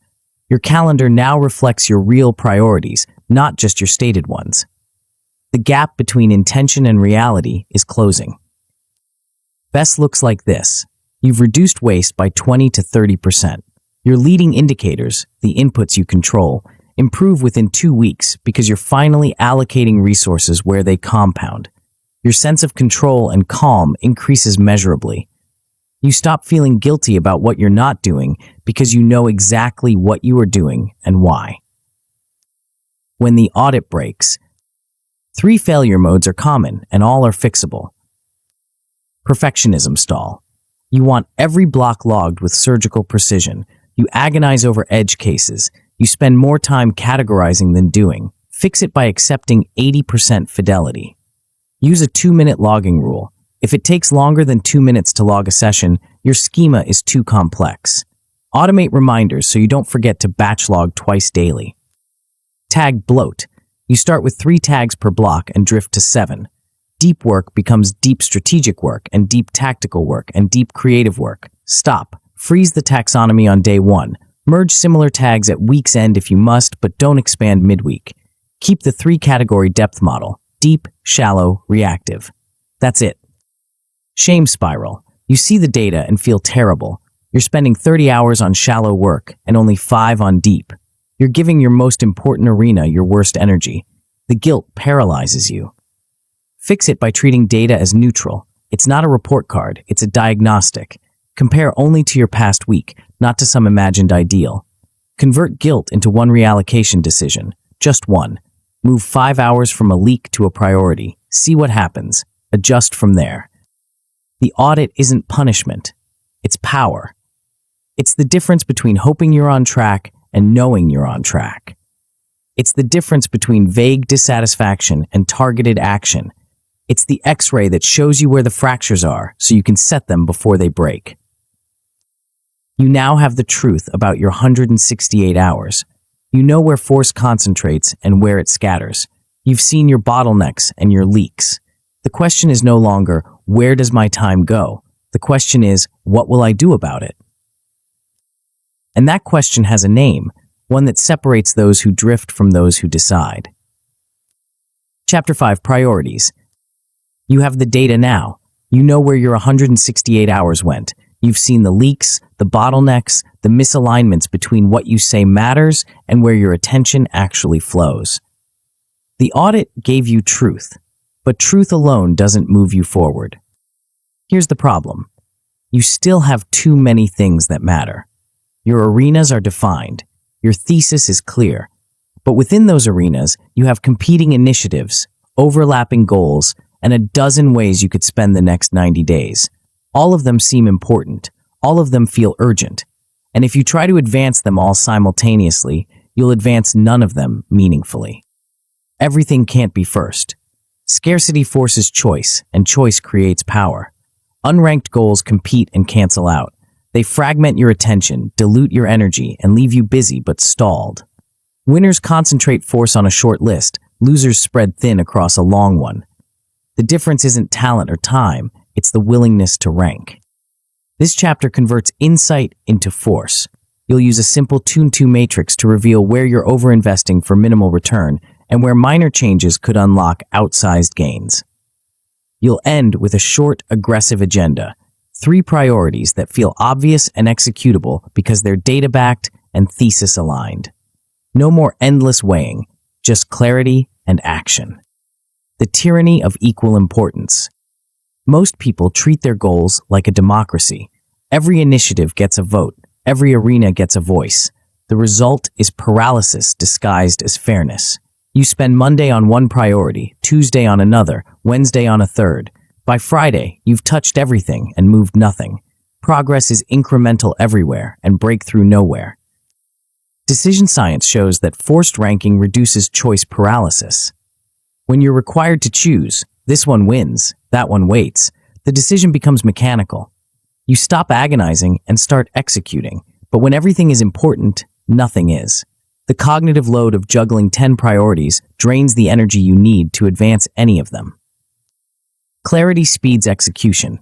Your calendar now reflects your real priorities, not just your stated ones. The gap between intention and reality is closing. Best looks like this. You've reduced waste by 20 to 30%. Your leading indicators, the inputs you control, improve within 2 weeks because you're finally allocating resources where they compound. Your sense of control and calm increases measurably. You stop feeling guilty about what you're not doing because you know exactly what you are doing and why. When the audit breaks, 3 failure modes are common and all are fixable. Perfectionism stall. You want every block logged with surgical precision. You agonize over edge cases. You spend more time categorizing than doing. Fix it by accepting 80% fidelity. Use a 2-minute logging rule. If it takes longer than 2 minutes to log a session, your schema is too complex. Automate reminders so you don't forget to batch log twice daily. Tag bloat. You start with 3 tags per block and drift to 7. Deep work becomes deep strategic work and deep tactical work and deep creative work. Stop. Freeze the taxonomy on day 1. Merge similar tags at week's end if you must, but don't expand midweek. Keep the 3-category depth model. Deep, shallow, reactive. That's it. Shame spiral. You see the data and feel terrible. You're spending 30 hours on shallow work and only 5 on deep. You're giving your most important arena your worst energy. The guilt paralyzes you. Fix it by treating data as neutral. It's not a report card, it's a diagnostic. Compare only to your past week, not to some imagined ideal. Convert guilt into one reallocation decision, just one. Move 5 hours from a leak to a priority. See what happens. Adjust from there. The audit isn't punishment. It's power. It's the difference between hoping you're on track and knowing you're on track. It's the difference between vague dissatisfaction and targeted action. It's the X-ray that shows you where the fractures are so you can set them before they break. You now have the truth about your 168 hours. You know where force concentrates and where it scatters. You've seen your bottlenecks and your leaks. The question is no longer, where does my time go? The question is, what will I do about it? And that question has a name, one that separates those who drift from those who decide. Chapter 5, Priorities. You have the data now. You know where your 168 hours went. You've seen the leaks, the bottlenecks, the misalignments between what you say matters and where your attention actually flows. The audit gave you truth, but truth alone doesn't move you forward. Here's the problem. You still have too many things that matter. Your arenas are defined. Your thesis is clear. But within those arenas, you have competing initiatives, overlapping goals, and a dozen ways you could spend the next 90 days. All of them seem important. All of them feel urgent. And if you try to advance them all simultaneously, you'll advance none of them meaningfully. Everything can't be first. Scarcity forces choice, and choice creates power. Unranked goals compete and cancel out. They fragment your attention, dilute your energy, and leave you busy but stalled. Winners concentrate force on a short list, losers spread thin across a long one. The difference isn't talent or time, it's the willingness to rank. This chapter converts insight into force. You'll use a simple 2-2 matrix to reveal where you're overinvesting for minimal return and where minor changes could unlock outsized gains. You'll end with a short, aggressive agenda. 3 priorities that feel obvious and executable because they're data-backed and thesis-aligned. No more endless weighing, just clarity and action. The tyranny of equal importance. Most people treat their goals like a democracy. Every initiative gets a vote. Every arena gets a voice. The result is paralysis disguised as fairness. You spend Monday on one priority, Tuesday on another, Wednesday on a third. By Friday, you've touched everything and moved nothing. Progress is incremental everywhere and breakthrough nowhere. Decision science shows that forced ranking reduces choice paralysis. When you're required to choose, this one wins, that one waits, the decision becomes mechanical. You stop agonizing and start executing, but when everything is important, nothing is. The cognitive load of juggling 10 priorities drains the energy you need to advance any of them. Clarity speeds execution.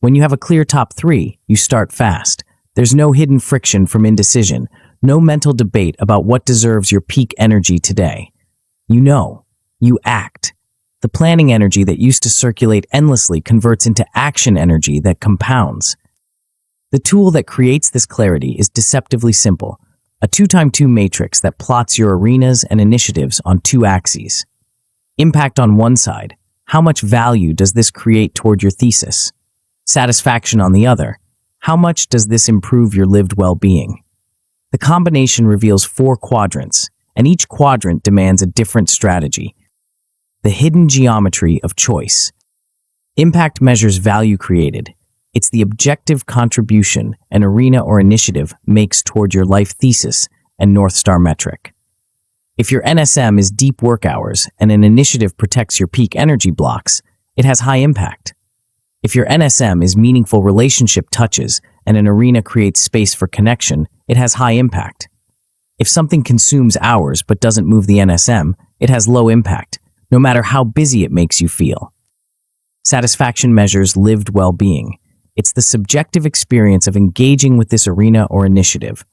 When you have a clear top 3, you start fast. There's no hidden friction from indecision, no mental debate about what deserves your peak energy today. You know, you act. The planning energy that used to circulate endlessly converts into action energy that compounds. The tool that creates this clarity is deceptively simple. A 2x2 matrix that plots your arenas and initiatives on 2 axes. Impact on one side. How much value does this create toward your thesis? Satisfaction on the other. How much does this improve your lived well-being? The combination reveals 4 quadrants, and each quadrant demands a different strategy. The hidden geometry of choice. Impact measures value created. It's the objective contribution an arena or initiative makes toward your life thesis and North Star metric. If your NSM is deep work hours and an initiative protects your peak energy blocks, it has high impact. If your NSM is meaningful relationship touches and an arena creates space for connection, it has high impact. If something consumes hours but doesn't move the NSM, it has low impact, no matter how busy it makes you feel. Satisfaction measures lived well-being. It's the subjective experience of engaging with this arena or initiative.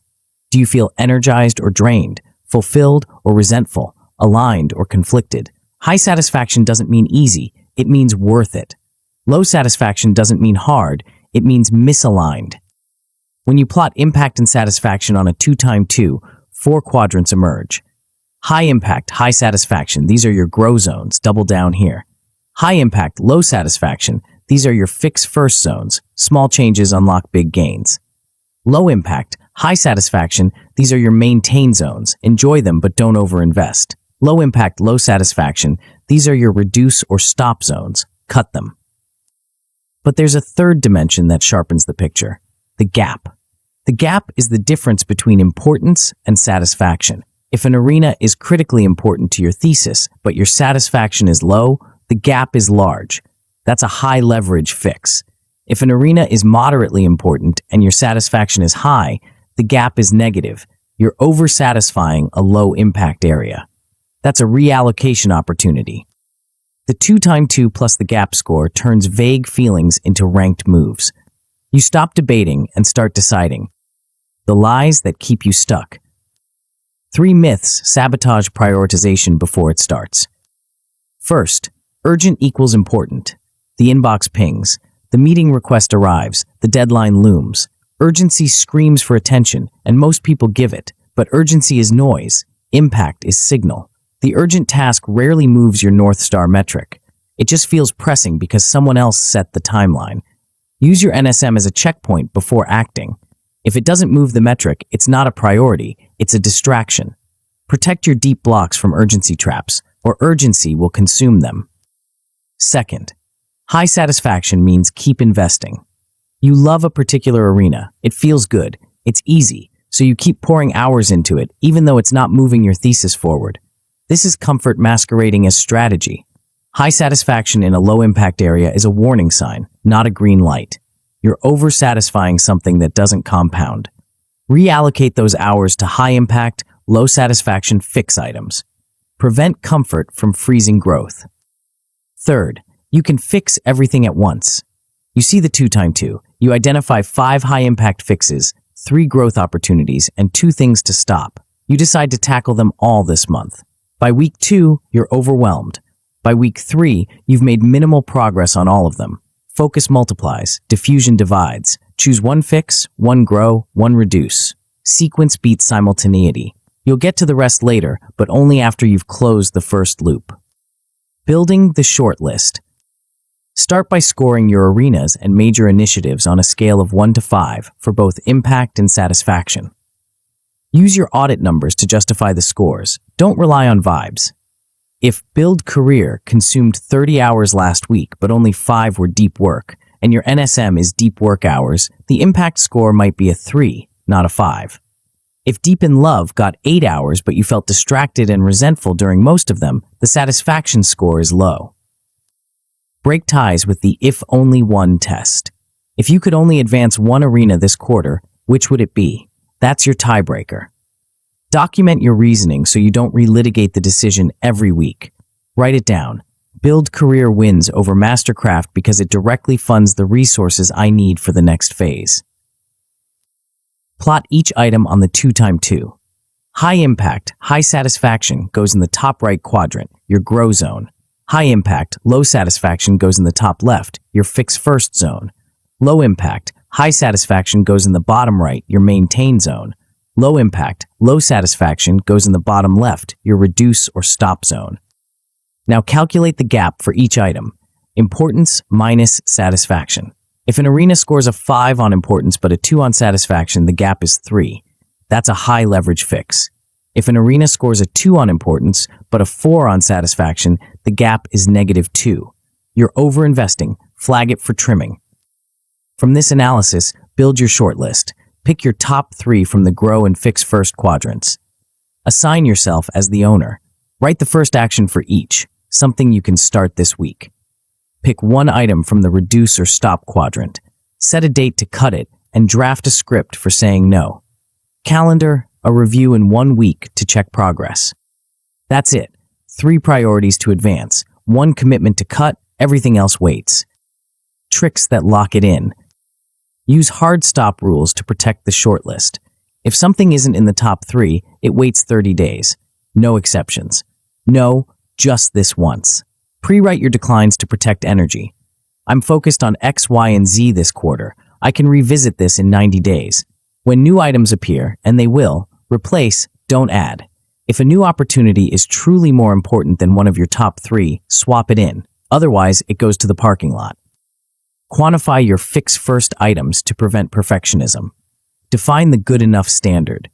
Do you feel energized or drained, fulfilled or resentful, aligned or conflicted? High satisfaction doesn't mean easy, it means worth it. Low satisfaction doesn't mean hard, it means misaligned. When you plot impact and satisfaction on a 2x2, 4 quadrants emerge. High impact, high satisfaction, these are your grow zones, double down here. High impact, low satisfaction, these are your fix first zones, small changes unlock big gains. Low impact, high satisfaction, these are your maintain zones, enjoy them but don't overinvest. Low impact, low satisfaction, these are your reduce or stop zones, cut them. But there's a third dimension that sharpens the picture, the gap. The gap is the difference between importance and satisfaction. If an arena is critically important to your thesis, but your satisfaction is low, the gap is large. That's a high leverage fix. If an arena is moderately important and your satisfaction is high, the gap is negative. You're oversatisfying a low impact area. That's a reallocation opportunity. The 2x2 plus the gap score turns vague feelings into ranked moves. You stop debating and start deciding. The lies that keep you stuck. 3 myths sabotage prioritization before it starts. First, urgent equals important. The inbox pings. The meeting request arrives. The deadline looms. Urgency screams for attention, and most people give it. But urgency is noise. Impact is signal. The urgent task rarely moves your North Star metric. It just feels pressing because someone else set the timeline. Use your NSM as a checkpoint before acting. If it doesn't move the metric, it's not a priority, it's a distraction. Protect your deep blocks from urgency traps, or urgency will consume them. Second, high satisfaction means keep investing. You love a particular arena, it feels good, it's easy, so you keep pouring hours into it even though it's not moving your thesis forward. This is comfort masquerading as strategy. High satisfaction in a low-impact area is a warning sign, not a green light. You're over-satisfying something that doesn't compound. Reallocate those hours to high-impact, low-satisfaction fix items. Prevent comfort from freezing growth. Third, you can fix everything at once. You see the 2x2. You identify 5 high-impact fixes, 3 growth opportunities, and 2 things to stop. You decide to tackle them all this month. By week 2, you're overwhelmed. By week 3, you've made minimal progress on all of them. Focus multiplies, diffusion divides. Choose 1 fix, 1 grow, 1 reduce. Sequence beats simultaneity. You'll get to the rest later, but only after you've closed the first loop. Building the short list. Start by scoring your arenas and major initiatives on a scale of 1 to 5 for both impact and satisfaction. Use your audit numbers to justify the scores. Don't rely on vibes. If Build Career consumed 30 hours last week, but only 5 were deep work, and your NSM is deep work hours, the impact score might be a 3, not a 5. If Deep in Love got 8 hours, but you felt distracted and resentful during most of them, the satisfaction score is low. Break ties with the if only one test. If you could only advance one arena this quarter, which would it be? That's your tiebreaker. Document your reasoning so you don't relitigate the decision every week. Write it down. Build Career wins over Mastercraft because it directly funds the resources I need for the next phase. Plot each item on the 2x2. High impact, high satisfaction goes in the top right quadrant, your grow zone. High impact, low satisfaction goes in the top left, your fix first zone. Low impact, high satisfaction goes in the bottom right, your maintain zone. Low impact, low satisfaction goes in the bottom left, your reduce or stop zone. Now calculate the gap for each item. Importance minus satisfaction. If an arena scores a 5 on importance but a 2 on satisfaction, the gap is 3. That's a high leverage fix. If an arena scores a 2 on importance but a 4 on satisfaction, the gap is -2. You're overinvesting. Flag it for trimming. From this analysis, build your shortlist. Pick your top 3 from the grow and fix first quadrants. Assign yourself as the owner. Write the first action for each, something you can start this week. Pick 1 item from the reduce or stop quadrant. Set a date to cut it and draft a script for saying no. Calendar a review in 1 week to check progress. That's it. 3 priorities to advance, 1 commitment to cut, everything else waits. Tricks that lock it in. Use hard stop rules to protect the shortlist. If something isn't in the top 3, it waits 30 days. No exceptions. No, just this once. Pre-write your declines to protect energy. I'm focused on X, Y, and Z this quarter. I can revisit this in 90 days. When new items appear, and they will, replace, don't add. If a new opportunity is truly more important than one of your top 3, swap it in. Otherwise, it goes to the parking lot. Quantify your fix-first items to prevent perfectionism. Define the good enough standard.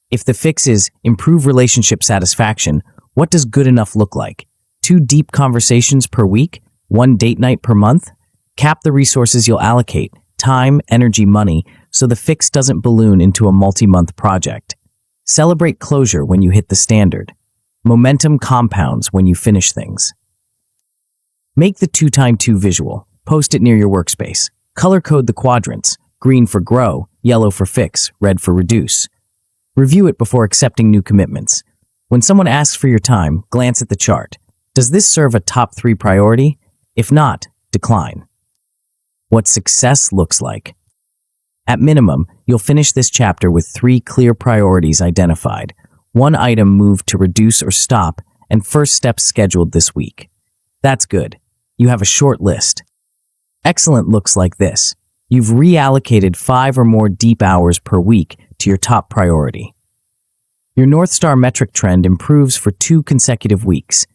If the fix is improve relationship satisfaction, what does good enough look like? 2 deep conversations per week? 1 date night per month? Cap the resources you'll allocate, time, energy, money, so the fix doesn't balloon into a multi-month project. Celebrate closure when you hit the standard. Momentum compounds when you finish things. Make the 2x2 visual. Post it near your workspace. Color code the quadrants. Green for grow, yellow for fix, red for reduce. Review it before accepting new commitments. When someone asks for your time, glance at the chart. Does this serve a top 3 priority? If not, decline. What success looks like. At minimum, you'll finish this chapter with 3 clear priorities identified, 1 item moved to reduce or stop, and first steps scheduled this week. That's good. You have a short list. Excellent looks like this. You've reallocated 5 or more deep hours per week to your top priority. Your North Star metric trend improves for 2 consecutive weeks.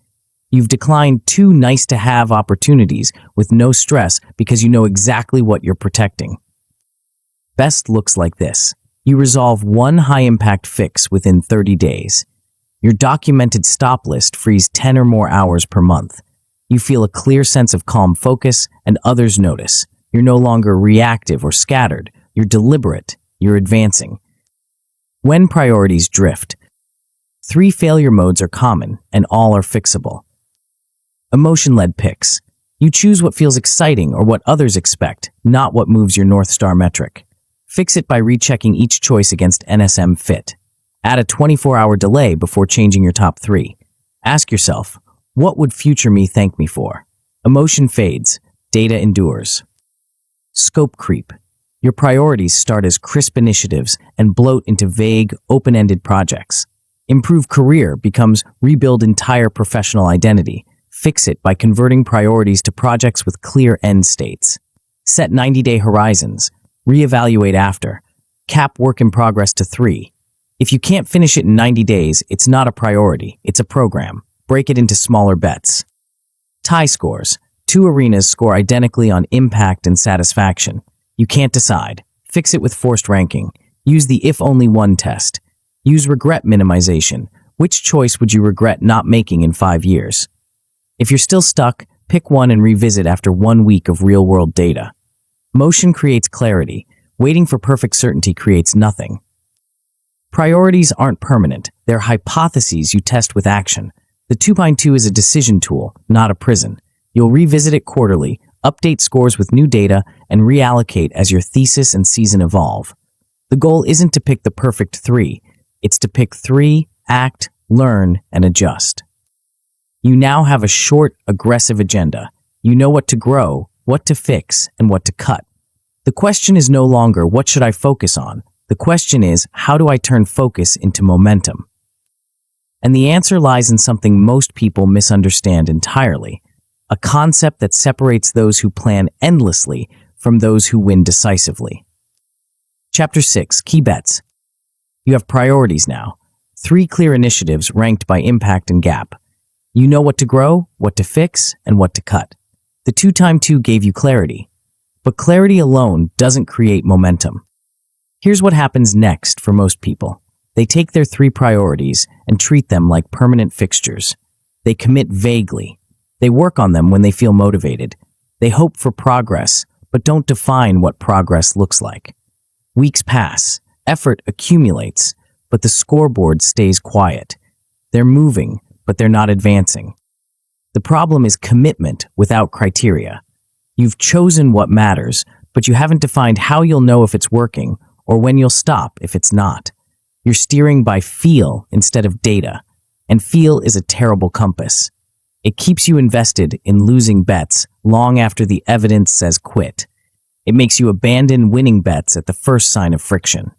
You've declined 2 nice-to-have opportunities with no stress because you know exactly what you're protecting. Best looks like this. You resolve one high-impact fix within 30 days. Your documented stop list frees 10 or more hours per month. You feel a clear sense of calm focus, and others notice. You're no longer reactive or scattered. You're deliberate. You're advancing. When priorities drift, 3 failure modes are common, and all are fixable. Emotion-led picks. You choose what feels exciting or what others expect, not what moves your North Star metric. Fix it by rechecking each choice against NSM fit. Add a 24-hour delay before changing your top 3. Ask yourself, what would future me thank me for? Emotion fades, data endures. Scope creep. Your priorities start as crisp initiatives and bloat into vague, open-ended projects. Improve career becomes rebuild entire professional identity. Fix it by converting priorities to projects with clear end states. Set 90-day horizons. Reevaluate after. Cap work in progress to 3. If you can't finish it in 90 days, it's not a priority, it's a program. Break it into smaller bets. Tie scores. 2 arenas score identically on impact and satisfaction. You can't decide. Fix it with forced ranking. Use the if-only-one test. Use regret minimization. Which choice would you regret not making in 5 years? If you're still stuck, pick one and revisit after 1 week of real-world data. Motion creates clarity. Waiting for perfect certainty creates nothing. Priorities aren't permanent. They're hypotheses you test with action. The 2x2 is a decision tool, not a prison. You'll revisit it quarterly, update scores with new data, and reallocate as your thesis and season evolve. The goal isn't to pick the perfect 3. It's to pick 3, act, learn, and adjust. You now have a short, aggressive agenda. You know what to grow, what to fix, and what to cut. The question is no longer, what should I focus on? The question is, how do I turn focus into momentum? And the answer lies in something most people misunderstand entirely, a concept that separates those who plan endlessly from those who win decisively. Chapter 6, Key Bets. You have priorities now. 3 clear initiatives ranked by impact and gap. You know what to grow, what to fix, and what to cut. The 2x2 gave you clarity. But clarity alone doesn't create momentum. Here's what happens next for most people. They take their 3 priorities and treat them like permanent fixtures. They commit vaguely. They work on them when they feel motivated. They hope for progress, but don't define what progress looks like. Weeks pass, effort accumulates, but the scoreboard stays quiet. They're moving, but they're not advancing. The problem is commitment without criteria. You've chosen what matters, but you haven't defined how you'll know if it's working or when you'll stop if it's not. You're steering by feel instead of data, and feel is a terrible compass. It keeps you invested in losing bets long after the evidence says quit. It makes you abandon winning bets at the first sign of friction.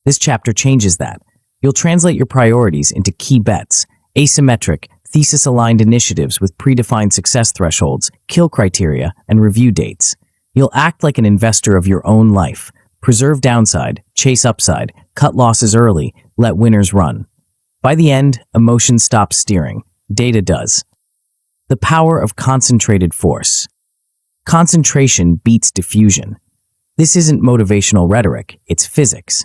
This chapter changes that. You'll translate your priorities into key bets, asymmetric, thesis-aligned initiatives with predefined success thresholds, kill criteria, and review dates. You'll act like an investor of your own life. Preserve downside, chase upside, cut losses early, let winners run. By the end, emotion stops steering. Data does. The power of concentrated force. Concentration beats diffusion. This isn't motivational rhetoric, it's physics.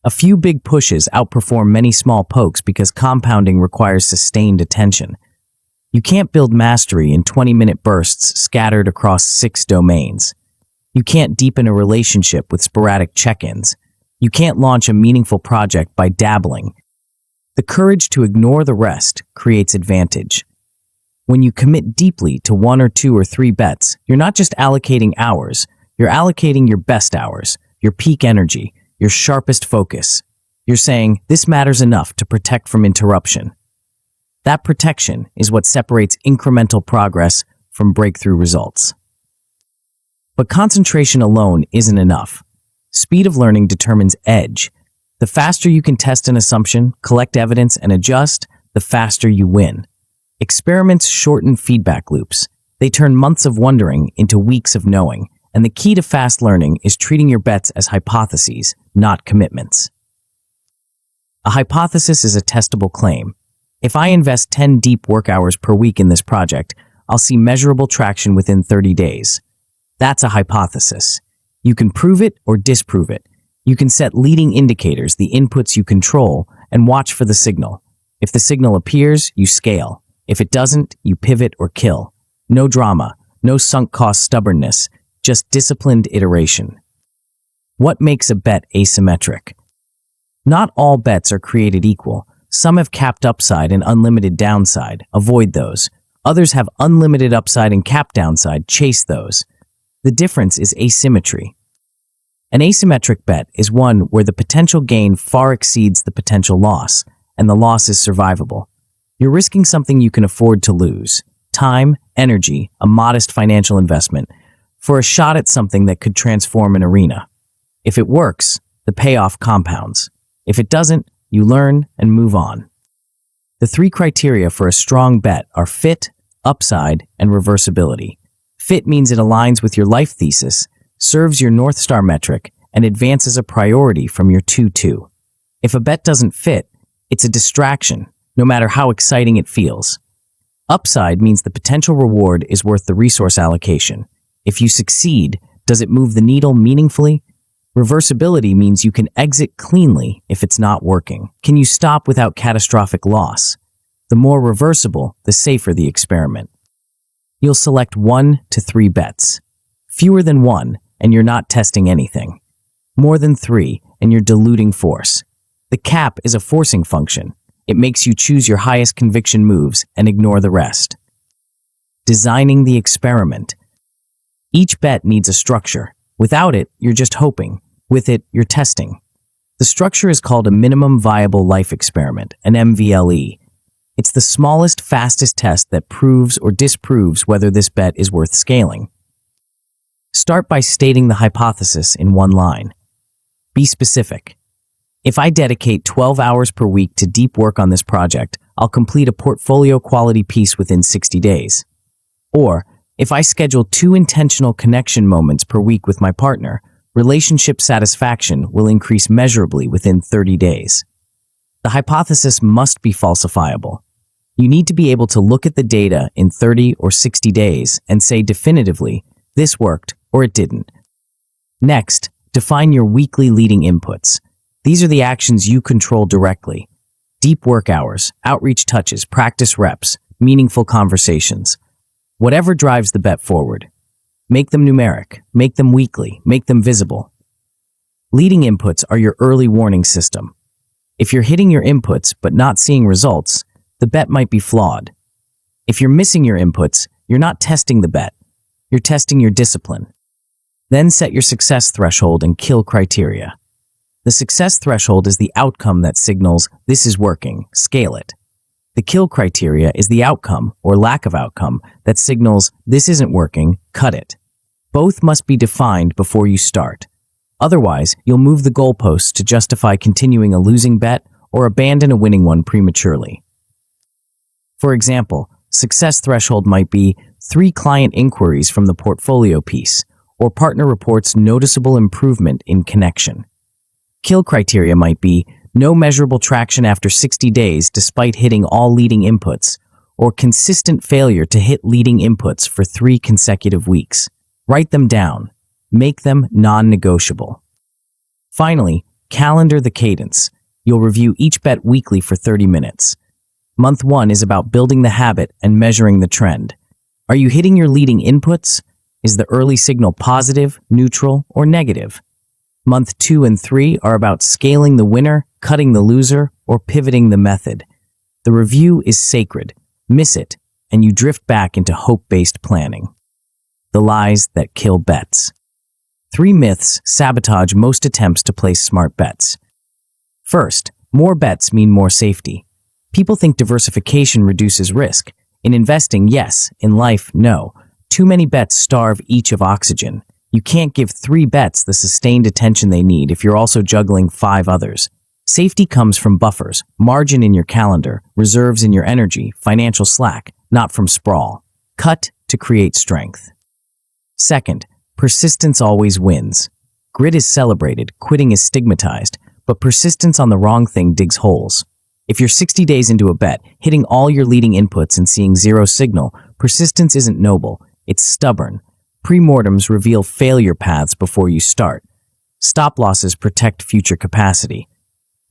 A few big pushes outperform many small pokes because compounding requires sustained attention. You can't build mastery in 20-minute bursts scattered across 6 domains. You can't deepen a relationship with sporadic check-ins. You can't launch a meaningful project by dabbling. The courage to ignore the rest creates advantage. When you commit deeply to 1 or 2 or 3 bets, you're not just allocating hours, you're allocating your best hours, your peak energy, your sharpest focus. You're saying, this matters enough to protect from interruption. That protection is what separates incremental progress from breakthrough results. But concentration alone isn't enough. Speed of learning determines edge. The faster you can test an assumption, collect evidence, and adjust, the faster you win. Experiments shorten feedback loops. They turn months of wondering into weeks of knowing. And the key to fast learning is treating your bets as hypotheses, not commitments. A hypothesis is a testable claim. If I invest 10 deep work hours per week in this project, I'll see measurable traction within 30 days. That's a hypothesis. You can prove it or disprove it. You can set leading indicators, the inputs you control, and watch for the signal. If the signal appears, you scale. If it doesn't, you pivot or kill. No drama, no sunk cost stubbornness, just disciplined iteration. What makes a bet asymmetric? Not all bets are created equal. Some have capped upside and unlimited downside. Avoid those. Others have unlimited upside and capped downside. Chase those. The difference is asymmetry. An asymmetric bet is one where the potential gain far exceeds the potential loss, and the loss is survivable. You're risking something you can afford to lose. Time, energy, a modest financial investment, for a shot at something that could transform an arena. If it works, the payoff compounds. If it doesn't, you learn and move on. The 3 criteria for a strong bet are fit, upside, and reversibility. Fit means it aligns with your life thesis, serves your North Star metric, and advances a priority from your 2-2. If a bet doesn't fit, it's a distraction, no matter how exciting it feels. Upside means the potential reward is worth the resource allocation. If you succeed, does it move the needle meaningfully? Reversibility means you can exit cleanly if it's not working. Can you stop without catastrophic loss? The more reversible, the safer the experiment. You'll select 1 to 3 bets. Fewer than 1, and you're not testing anything. More than 3, and you're diluting force. The cap is a forcing function. It makes you choose your highest conviction moves and ignore the rest. Designing the experiment. Each bet needs a structure. Without it, you're just hoping. With it, you're testing. The structure is called a minimum viable life experiment, an MVLE. It's the smallest, fastest test that proves or disproves whether this bet is worth scaling. Start by stating the hypothesis in 1 line. Be specific. If I dedicate 12 hours per week to deep work on this project, I'll complete a portfolio quality piece within 60 days. Or, if I schedule 2 intentional connection moments per week with my partner, relationship satisfaction will increase measurably within 30 days. The hypothesis must be falsifiable. You need to be able to look at the data in 30 or 60 days and say definitively, this worked or it didn't. Next, define your weekly leading inputs. These are the actions you control directly. Deep work hours, outreach touches, practice reps, meaningful conversations. Whatever drives the bet forward. Make them numeric, make them weekly, make them visible. Leading inputs are your early warning system. If you're hitting your inputs but not seeing results, the bet might be flawed. If you're missing your inputs, you're not testing the bet. You're testing your discipline. Then set your success threshold and kill criteria. The success threshold is the outcome that signals this is working, scale it. The kill criteria is the outcome or lack of outcome that signals this isn't working, cut it. Both must be defined before you start. Otherwise, you'll move the goalposts to justify continuing a losing bet or abandon a winning one prematurely. For example, success threshold might be 3 client inquiries from the portfolio piece, or partner reports noticeable improvement in connection. Kill criteria might be no measurable traction after 60 days despite hitting all leading inputs, or consistent failure to hit leading inputs for 3 consecutive weeks. Write them down. Make them non-negotiable. Finally, calendar the cadence. You'll review each bet weekly for 30 minutes. Month 1 is about building the habit and measuring the trend. Are you hitting your leading inputs? Is the early signal positive, neutral, or negative? Month 2 and 3 are about scaling the winner, cutting the loser, or pivoting the method. The review is sacred. Miss it, and you drift back into hope-based planning. The lies that kill bets. 3 myths sabotage most attempts to place smart bets. First, more bets mean more safety. People think diversification reduces risk. In investing, yes. In life, no. Too many bets starve each of oxygen. You can't give 3 bets the sustained attention they need if you're also juggling 5 others. Safety comes from buffers, margin in your calendar, reserves in your energy, financial slack, not from sprawl. Cut to create strength. Second, persistence always wins. Grit is celebrated, quitting is stigmatized, but persistence on the wrong thing digs holes. If you're 60 days into a bet, hitting all your leading inputs and seeing 0 signal, persistence isn't noble, it's stubborn. Pre-mortems reveal failure paths before you start. Stop losses protect future capacity.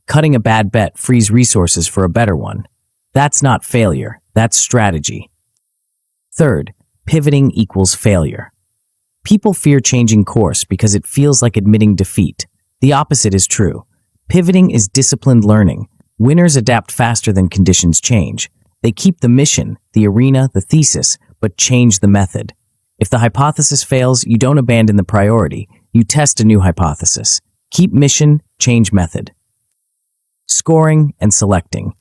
Cutting a bad bet frees resources for a better one. That's not failure, that's strategy. Third, pivoting equals failure. People fear changing course because it feels like admitting defeat. The opposite is true. Pivoting is disciplined learning. Winners adapt faster than conditions change. They keep the mission, the arena, the thesis, but change the method. If the hypothesis fails, you don't abandon the priority. You test a new hypothesis. Keep mission, change method. Scoring and selecting.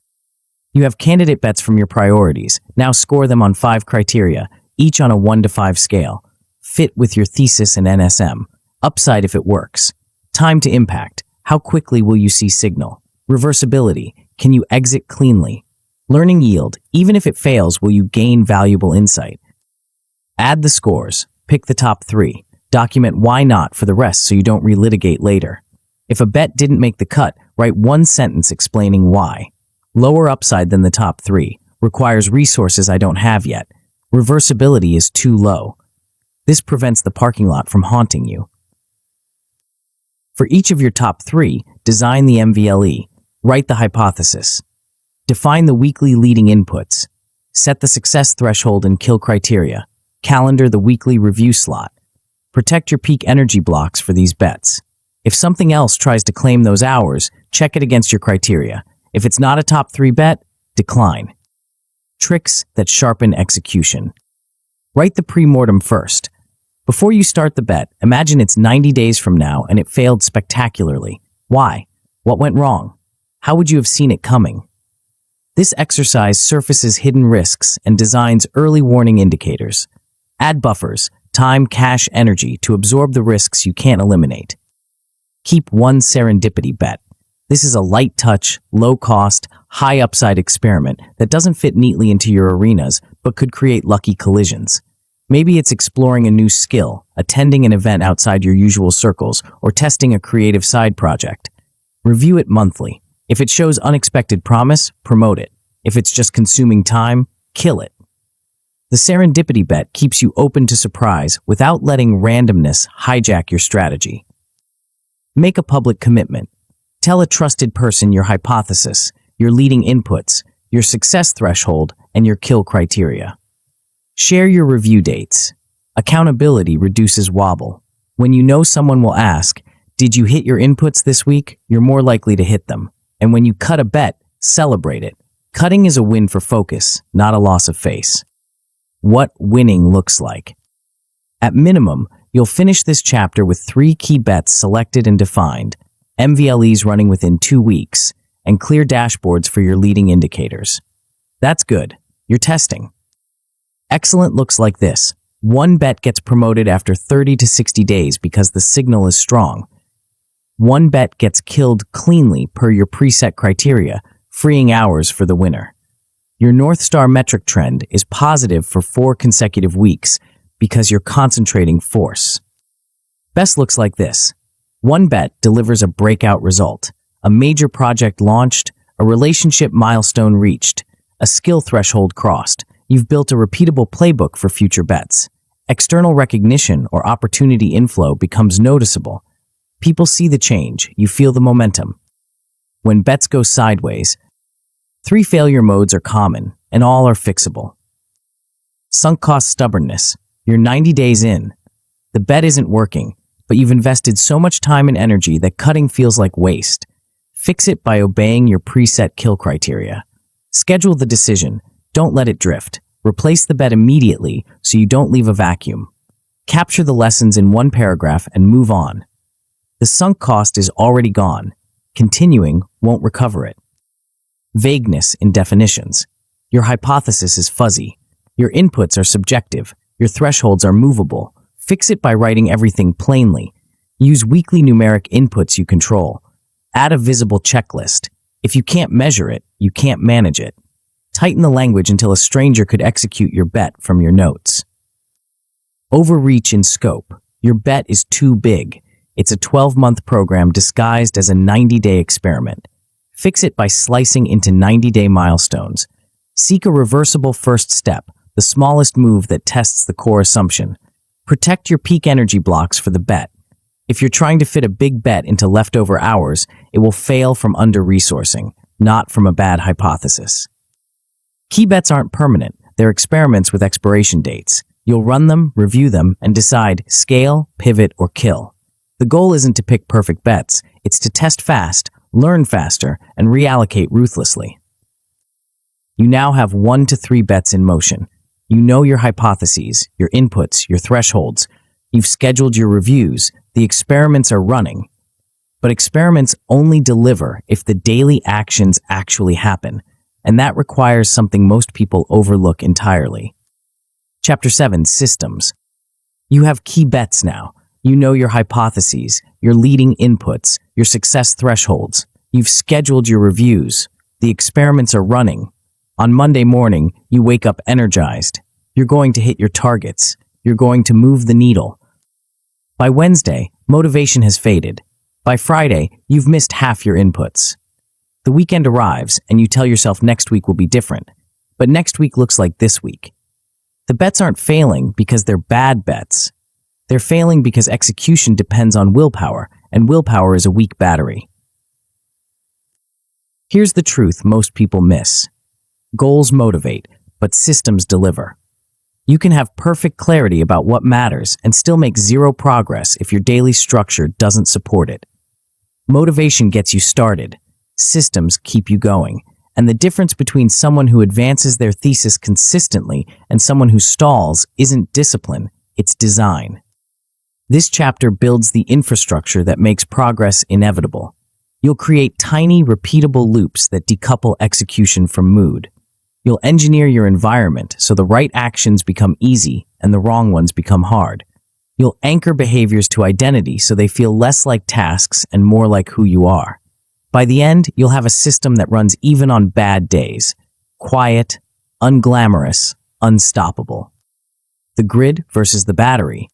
You have candidate bets from your priorities. Now score them on 5 criteria, each on a 1 to 5 scale. Fit with your thesis and NSM. Upside if it works. Time to impact. How quickly will you see signal? Reversibility. Can you exit cleanly? Learning yield. Even if it fails, will you gain valuable insight? Add the scores. Pick the top 3. Document why not for the rest so you don't relitigate later. If a bet didn't make the cut, write 1 sentence explaining why. Lower upside than the top 3. Requires resources I don't have yet. Reversibility is too low. This prevents the parking lot from haunting you. For each of your top 3, design the MVLE. Write the hypothesis. Define the weekly leading inputs. Set the success threshold and kill criteria. Calendar the weekly review slot. Protect your peak energy blocks for these bets. If something else tries to claim those hours, check it against your criteria. If it's not a top 3 bet, decline. Tricks that sharpen execution. Write the pre-mortem first. Before you start the bet, imagine it's 90 days from now and it failed spectacularly. Why? What went wrong? How would you have seen it coming? This exercise surfaces hidden risks and designs early warning indicators. Add buffers, time, cash, energy to absorb the risks you can't eliminate. Keep 1 serendipity bet. This is a light-touch, low-cost, high-upside experiment that doesn't fit neatly into your arenas but could create lucky collisions. Maybe it's exploring a new skill, attending an event outside your usual circles, or testing a creative side project. Review it monthly. If it shows unexpected promise, promote it. If it's just consuming time, kill it. The serendipity bet keeps you open to surprise without letting randomness hijack your strategy. Make a public commitment. Tell a trusted person your hypothesis, your leading inputs, your success threshold, and your kill criteria. Share your review dates. Accountability reduces wobble. When you know someone will ask, "Did you hit your inputs this week?" you're more likely to hit them. And when you cut a bet, celebrate it. Cutting is a win for focus, not a loss of face. What winning looks like. At minimum, you'll finish this chapter with 3 key bets selected and defined, MVLEs running within 2 weeks, and clear dashboards for your leading indicators. That's good. You're testing. Excellent looks like this. 1 bet gets promoted after 30 to 60 days because the signal is strong. 1 bet gets killed cleanly per your preset criteria, freeing hours for the winner. Your North Star metric trend is positive for 4 consecutive weeks because you're concentrating force. Best looks like this. 1 bet delivers a breakout result, a major project launched, a relationship milestone reached, a skill threshold crossed. You've built a repeatable playbook for future bets. External recognition or opportunity inflow becomes noticeable. People see the change, you feel the momentum. When bets go sideways, 3 failure modes are common, and all are fixable. Sunk cost stubbornness. You're 90 days in. The bet isn't working, but you've invested so much time and energy that cutting feels like waste. Fix it by obeying your preset kill criteria. Schedule the decision. Don't let it drift. Replace the bet immediately so you don't leave a vacuum. Capture the lessons in 1 paragraph and move on. The sunk cost is already gone. Continuing won't recover it. Vagueness in definitions. Your hypothesis is fuzzy. Your inputs are subjective. Your thresholds are movable. Fix it by writing everything plainly. Use weekly numeric inputs you control. Add a visible checklist. If you can't measure it, you can't manage it. Tighten the language until a stranger could execute your bet from your notes. Overreach in scope. Your bet is too big. It's a 12-month program disguised as a 90-day experiment. Fix it by slicing into 90-day milestones. Seek a reversible first step, the smallest move that tests the core assumption. Protect your peak energy blocks for the bet. If you're trying to fit a big bet into leftover hours, it will fail from under-resourcing, not from a bad hypothesis. Key bets aren't permanent. They're experiments with expiration dates. You'll run them, review them, and decide scale, pivot, or kill. The goal isn't to pick perfect bets. It's to test fast, learn faster, and reallocate ruthlessly. You now have 1 to 3 bets in motion. You know your hypotheses, your inputs, your thresholds. You've scheduled your reviews. The experiments are running. But experiments only deliver if the daily actions actually happen, and that requires something most people overlook entirely. Chapter 7, Systems. You have key bets now. You know your hypotheses, your leading inputs, your success thresholds. You've scheduled your reviews. The experiments are running. On Monday morning, you wake up energized. You're going to hit your targets. You're going to move the needle. By Wednesday, motivation has faded. By Friday, you've missed half your inputs. The weekend arrives, and you tell yourself next week will be different. But next week looks like this week. The bets aren't failing because they're bad bets. They're failing because execution depends on willpower, and willpower is a weak battery. Here's the truth most people miss. Goals motivate, but systems deliver. You can have perfect clarity about what matters and still make zero progress if your daily structure doesn't support it. Motivation gets you started. Systems keep you going. And the difference between someone who advances their thesis consistently and someone who stalls isn't discipline, it's design. This chapter builds the infrastructure that makes progress inevitable. You'll create tiny, repeatable loops that decouple execution from mood. You'll engineer your environment so the right actions become easy and the wrong ones become hard. You'll anchor behaviors to identity so they feel less like tasks and more like who you are. By the end, you'll have a system that runs even on bad days. Quiet, unglamorous, unstoppable. The grid versus the battery.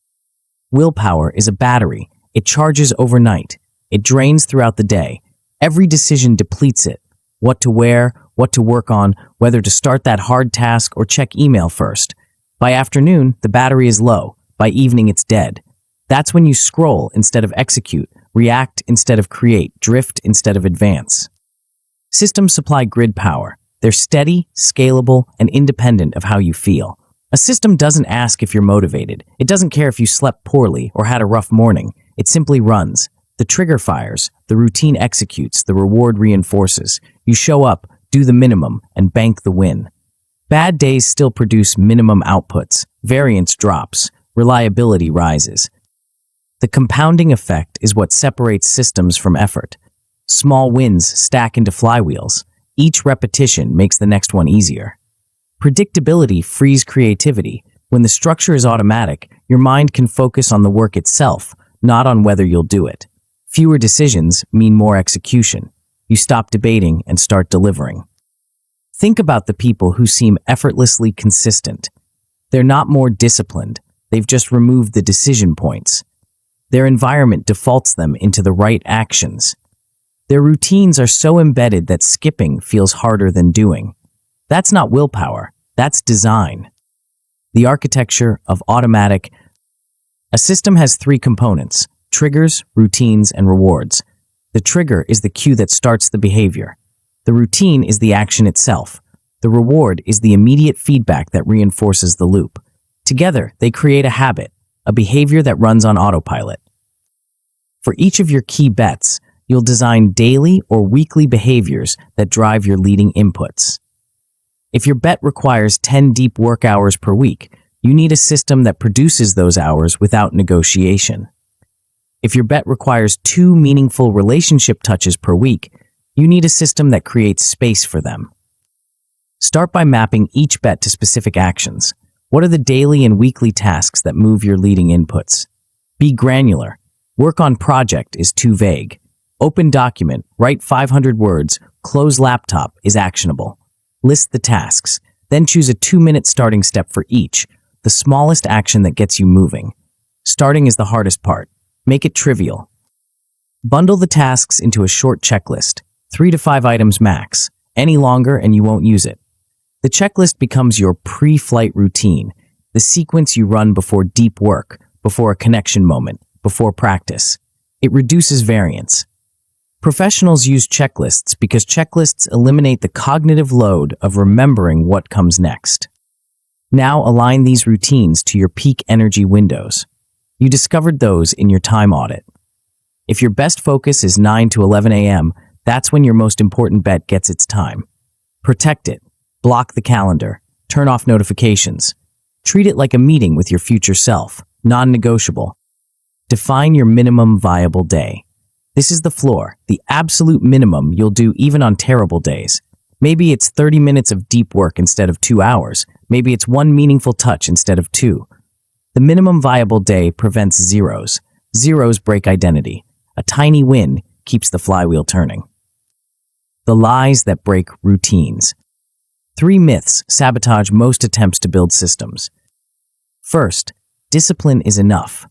Willpower is a battery. It charges overnight. It drains throughout the day. Every decision depletes it. What to wear, what to work on, whether to start that hard task or check email first. By afternoon, the battery is low. By evening, it's dead. That's when you scroll instead of execute, react instead of create, drift instead of advance. Systems supply grid power. They're steady, scalable, and independent of how you feel. A system doesn't ask if you're motivated. It doesn't care if you slept poorly or had a rough morning. It simply runs. The trigger fires, the routine executes, the reward reinforces. You show up, do the minimum, and bank the win. Bad days still produce minimum outputs. Variance drops. Reliability rises. The compounding effect is what separates systems from effort. Small wins stack into flywheels. Each repetition makes the next one easier. Predictability frees creativity. When the structure is automatic, your mind can focus on the work itself, not on whether you'll do it. Fewer decisions mean more execution. You stop debating and start delivering. Think about the people who seem effortlessly consistent. They're not more disciplined. They've just removed the decision points. Their environment defaults them into the right actions. Their routines are so embedded that skipping feels harder than doing. That's not willpower. That's design. The architecture of automatic. A system has 3 components: triggers, routines, and rewards. The trigger is the cue that starts the behavior. The routine is the action itself. The reward is the immediate feedback that reinforces the loop. Together, they create a habit, a behavior that runs on autopilot. For each of your key bets, you'll design daily or weekly behaviors that drive your leading inputs. If your bet requires 10 deep work hours per week, you need a system that produces those hours without negotiation. If your bet requires 2 meaningful relationship touches per week, you need a system that creates space for them. Start by mapping each bet to specific actions. What are the daily and weekly tasks that move your leading inputs? Be granular. Work on project is too vague. Open document, write 500 words, close laptop is actionable. List the tasks, then choose a 2-minute starting step for each, the smallest action that gets you moving. Starting is the hardest part. Make it trivial. Bundle the tasks into a short checklist, 3 to 5 items max. Any longer and you won't use it. The checklist becomes your pre-flight routine, the sequence you run before deep work, before a connection moment, before practice. It reduces variance. Professionals use checklists because checklists eliminate the cognitive load of remembering what comes next. Now align these routines to your peak energy windows. You discovered those in your time audit. If your best focus is 9 to 11 a.m., that's when your most important bet gets its time. Protect it. Block the calendar. Turn off notifications. Treat it like a meeting with your future self, non-negotiable. Define your minimum viable day. This is the floor, the absolute minimum you'll do even on terrible days. Maybe it's 30 minutes of deep work instead of 2 hours. Maybe it's one meaningful touch instead of 2. The minimum viable day prevents zeros. Zeros break identity. A tiny win keeps the flywheel turning. The lies that break routines. 3 myths sabotage most attempts to build systems. First, discipline is enough.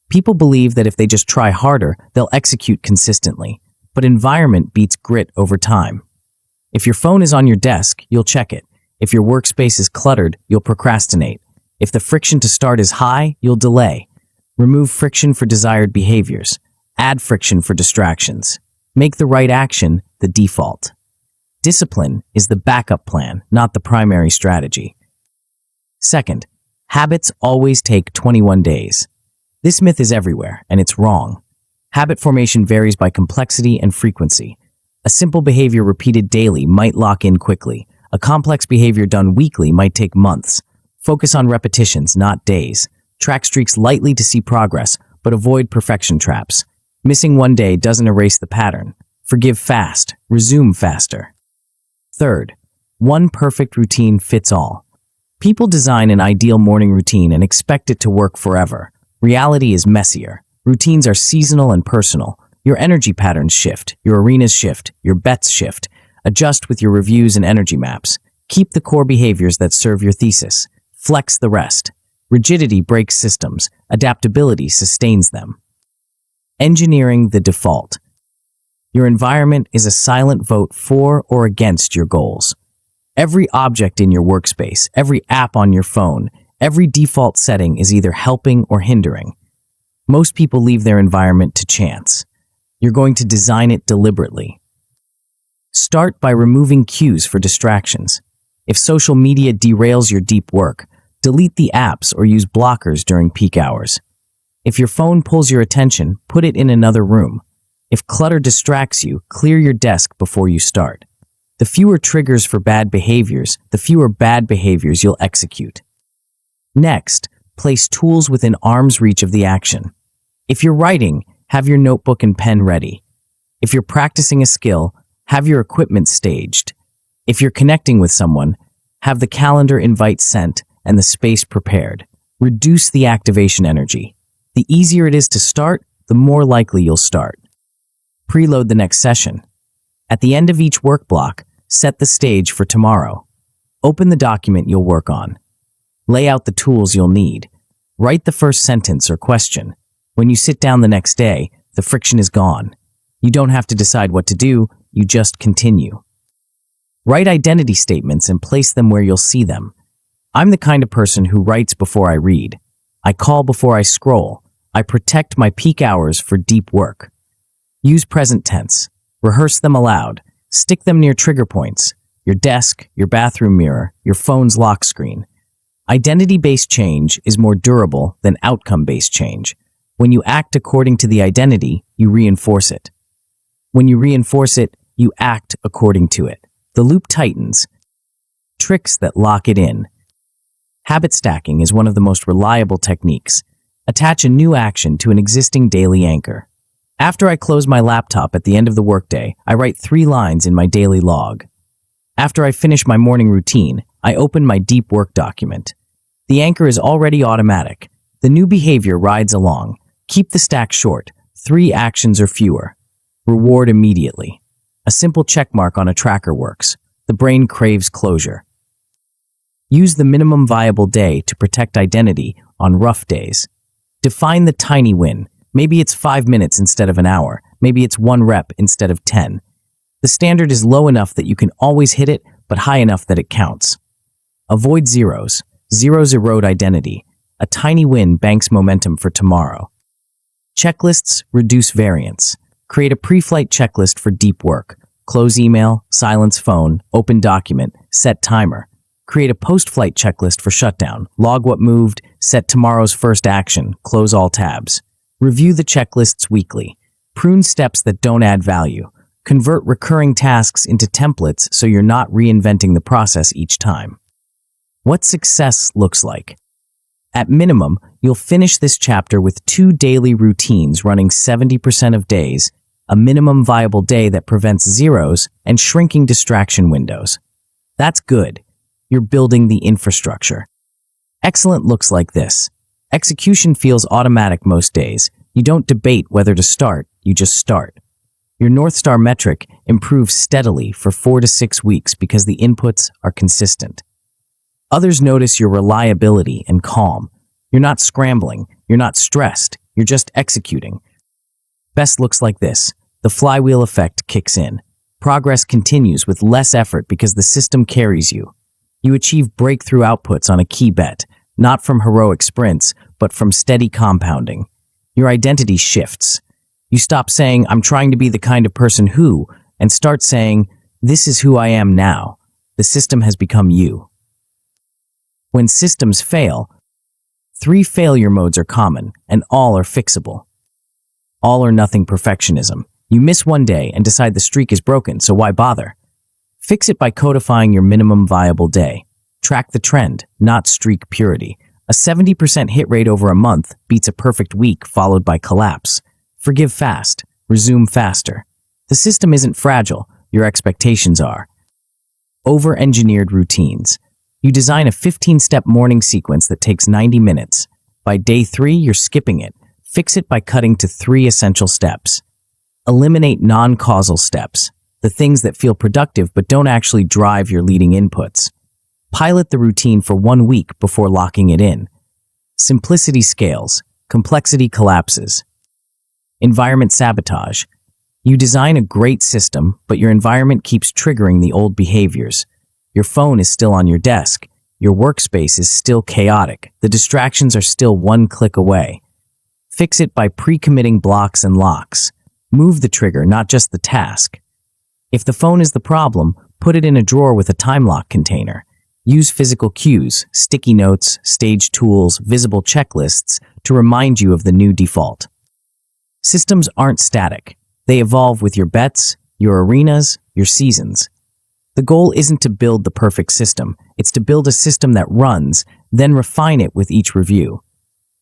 People believe that if they just try harder, they'll execute consistently. But environment beats grit over time. If your phone is on your desk, you'll check it. If your workspace is cluttered, you'll procrastinate. If the friction to start is high, you'll delay. Remove friction for desired behaviors. Add friction for distractions. Make the right action the default. Discipline is the backup plan, not the primary strategy. Second, habits always take 21 days. This myth is everywhere, and it's wrong. Habit formation varies by complexity and frequency. A simple behavior repeated daily might lock in quickly. A complex behavior done weekly might take months. Focus on repetitions, not days. Track streaks lightly to see progress, but avoid perfection traps. Missing one day doesn't erase the pattern. Forgive fast. Resume faster. Third, one perfect routine fits all. People design an ideal morning routine and expect it to work forever. Reality is messier. Routines are seasonal and personal. Your energy patterns shift. Your arenas shift. Your bets shift. Adjust with your reviews and energy maps. Keep the core behaviors that serve your thesis. Flex the rest. Rigidity breaks systems. Adaptability sustains them. Engineering the default. Your environment is a silent vote for or against your goals. Every object in your workspace, every app on your phone, every default setting is either helping or hindering. Most people leave their environment to chance. You're going to design it deliberately. Start by removing cues for distractions. If social media derails your deep work, delete the apps or use blockers during peak hours. If your phone pulls your attention, put it in another room. If clutter distracts you, clear your desk before you start. The fewer triggers for bad behaviors, the fewer bad behaviors you'll execute. Next, place tools within arm's reach of the action. If you're writing, have your notebook and pen ready. If you're practicing a skill, have your equipment staged. If you're connecting with someone, have the calendar invite sent and the space prepared. Reduce the activation energy. The easier it is to start, the more likely you'll start. Preload the next session. At the end of each work block, set the stage for tomorrow. Open the document you'll work on. Lay out the tools you'll need. Write the first sentence or question. When you sit down the next day, the friction is gone. You don't have to decide what to do, you just continue. Write identity statements and place them where you'll see them. I'm the kind of person who writes before I read. I call before I scroll. I protect my peak hours for deep work. Use present tense. Rehearse them aloud. Stick them near trigger points, your desk, your bathroom mirror, your phone's lock screen. Identity-based change is more durable than outcome-based change. When you act according to the identity, you reinforce it. When you reinforce it, you act according to it. The loop tightens. Tricks that lock it in. Habit stacking is one of the most reliable techniques. Attach a new action to an existing daily anchor. After I close my laptop at the end of the workday, I write 3 lines in my daily log. After I finish my morning routine, I open my deep work document. The anchor is already automatic. The new behavior rides along. Keep the stack short, 3 actions or fewer. Reward immediately. A simple check mark on a tracker works. The brain craves closure. Use the minimum viable day to protect identity on rough days. Define the tiny win. Maybe it's 5 minutes instead of an hour. Maybe it's 1 rep instead of 10. The standard is low enough that you can always hit it, but high enough that it counts. Avoid zeros. Zeros erode identity. A tiny win banks momentum for tomorrow. Checklists reduce variance. Create a pre-flight checklist for deep work. Close email, silence phone, open document, set timer. Create a post-flight checklist for shutdown. Log what moved, set tomorrow's first action, close all tabs. Review the checklists weekly. Prune steps that don't add value. Convert recurring tasks into templates so you're not reinventing the process each time. What success looks like. At minimum, you'll finish this chapter with 2 daily routines running 70% of days, a minimum viable day that prevents zeros, and shrinking distraction windows. That's good. You're building the infrastructure. Excellent looks like this. Execution feels automatic most days. You don't debate whether to start, you just start. Your North Star metric improves steadily for 4 to 6 weeks because the inputs are consistent. Others notice your reliability and calm. You're not scrambling, you're not stressed, you're just executing. Best looks like this. The flywheel effect kicks in. Progress continues with less effort because the system carries you. You achieve breakthrough outputs on a key bet, not from heroic sprints, but from steady compounding. Your identity shifts. You stop saying, I'm trying to be the kind of person who, and start saying, this is who I am now. The system has become you. When systems fail, 3 failure modes are common, and all are fixable. All or nothing perfectionism. You miss one day and decide the streak is broken, so why bother? Fix it by codifying your minimum viable day. Track the trend, not streak purity. A 70% hit rate over a month beats a perfect week followed by collapse. Forgive fast. Resume faster. The system isn't fragile. Your expectations are. Over-engineered routines. You design a 15-step morning sequence that takes 90 minutes. By day 3, you're skipping it. Fix it by cutting to 3 essential steps. Eliminate non-causal steps, the things that feel productive but don't actually drive your leading inputs. Pilot the routine for 1 week before locking it in. Simplicity scales. Complexity collapses. Environment sabotage. You design a great system, but your environment keeps triggering the old behaviors. Your phone is still on your desk. Your workspace is still chaotic. The distractions are still 1 click away. Fix it by pre-committing blocks and locks. Move the trigger, not just the task. If the phone is the problem, put it in a drawer with a time lock container. Use physical cues, sticky notes, staged tools, visible checklists to remind you of the new default. Systems aren't static. They evolve with your bets, your arenas, your seasons. The goal isn't to build the perfect system. It's to build a system that runs, then refine it with each review.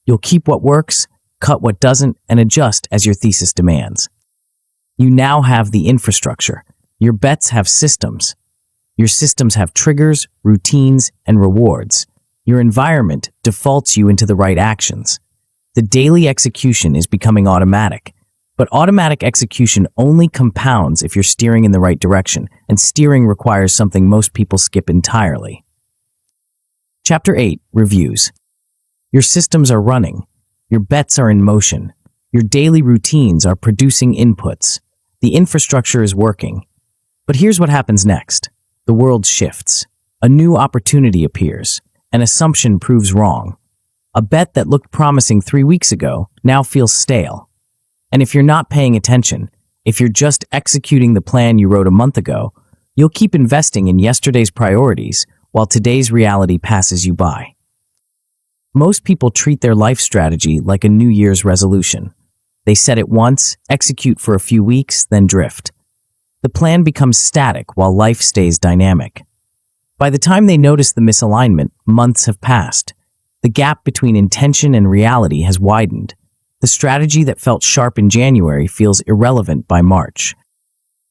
You'll keep what works, cut what doesn't, and adjust as your thesis demands. You now have the infrastructure. Your bets have systems. Your systems have triggers, routines, and rewards. Your environment defaults you into the right actions. The daily execution is becoming automatic. But automatic execution only compounds if you're steering in the right direction, and steering requires something most people skip entirely. Chapter 8, Reviews. Your systems are running. Your bets are in motion. Your daily routines are producing inputs. The infrastructure is working. But here's what happens next. The world shifts. A new opportunity appears. An assumption proves wrong. A bet that looked promising 3 weeks ago now feels stale. And if you're not paying attention, if you're just executing the plan you wrote a month ago, you'll keep investing in yesterday's priorities while today's reality passes you by. Most people treat their life strategy like a New Year's resolution. They set it once, execute for a few weeks, then drift. The plan becomes static while life stays dynamic. By the time they notice the misalignment, months have passed. The gap between intention and reality has widened. The strategy that felt sharp in January feels irrelevant by March.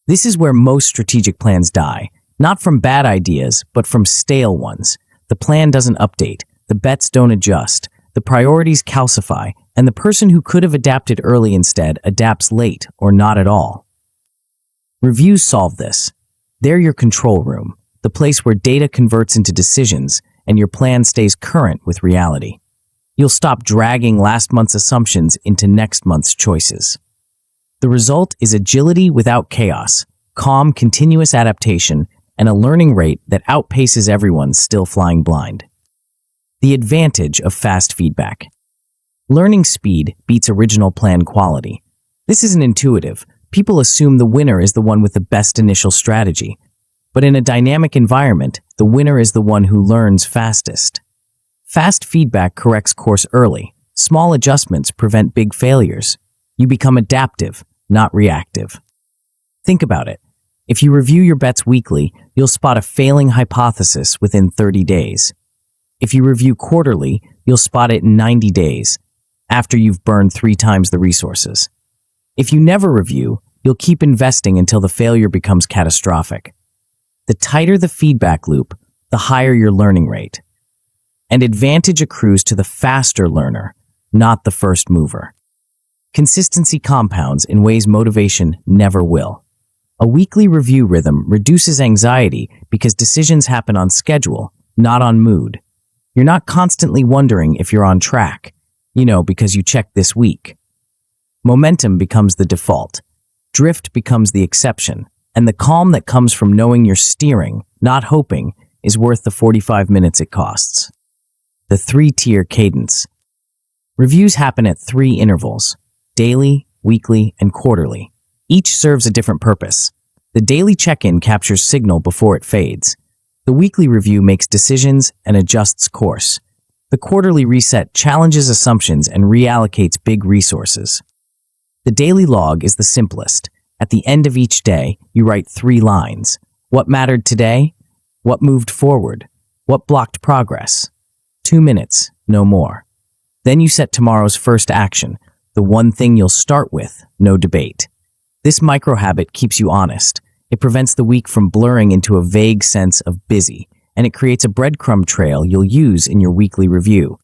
This is where most strategic plans die, not from bad ideas, but from stale ones. The plan doesn't update, the bets don't adjust, the priorities calcify, and the person who could have adapted early instead adapts late or not at all. Reviews solve this. They're your control room, the place where data converts into decisions and your plan stays current with reality. You'll stop dragging last month's assumptions into next month's choices. The result is agility without chaos, calm, continuous adaptation, and a learning rate that outpaces everyone still flying blind. The advantage of fast feedback. Learning speed beats original plan quality. This isn't intuitive. People assume the winner is the one with the best initial strategy. But in a dynamic environment, the winner is the one who learns fastest. Fast feedback corrects course early. Small adjustments prevent big failures. You become adaptive, not reactive. Think about it. If you review your bets weekly, you'll spot a failing hypothesis within 30 days. If you review quarterly, you'll spot it in 90 days, after you've burned 3 times the resources. If you never review, you'll keep investing until the failure becomes catastrophic. The tighter the feedback loop, the higher your learning rate. And advantage accrues to the faster learner, not the first mover. Consistency compounds in ways motivation never will. A weekly review rhythm reduces anxiety because decisions happen on schedule, not on mood. You're not constantly wondering if you're on track, because you checked this week. Momentum becomes the default. Drift becomes the exception. And the calm that comes from knowing you're steering, not hoping, is worth the 45 minutes it costs. The 3-tier cadence. Reviews happen at 3 intervals: daily, weekly, and quarterly. Each serves a different purpose. The daily check-in captures signal before it fades. The weekly review makes decisions and adjusts course. The quarterly reset challenges assumptions and reallocates big resources. The daily log is the simplest. At the end of each day, you write 3 lines. What mattered today? What moved forward? What blocked progress? 2 minutes, no more. Then you set tomorrow's first action, the one thing you'll start with, no debate. This micro-habit keeps you honest. It prevents the week from blurring into a vague sense of busy, and it creates a breadcrumb trail you'll use in your weekly review.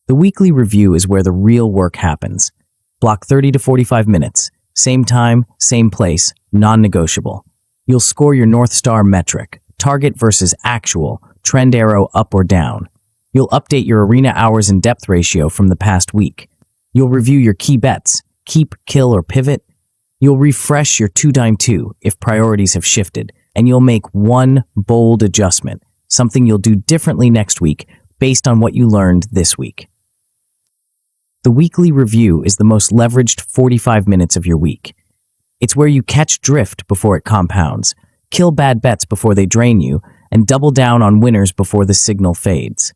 The weekly review is where the real work happens. Block 30 to 45 minutes. Same time, same place, non-negotiable. You'll score your North Star metric, target versus actual, trend arrow up or down. You'll update your arena hours and depth ratio from the past week. You'll review your key bets, keep, kill, or pivot. You'll refresh your 2x2 if priorities have shifted, and you'll make one bold adjustment, something you'll do differently next week based on what you learned this week. The weekly review is the most leveraged 45 minutes of your week. It's where you catch drift before it compounds, kill bad bets before they drain you, and double down on winners before the signal fades.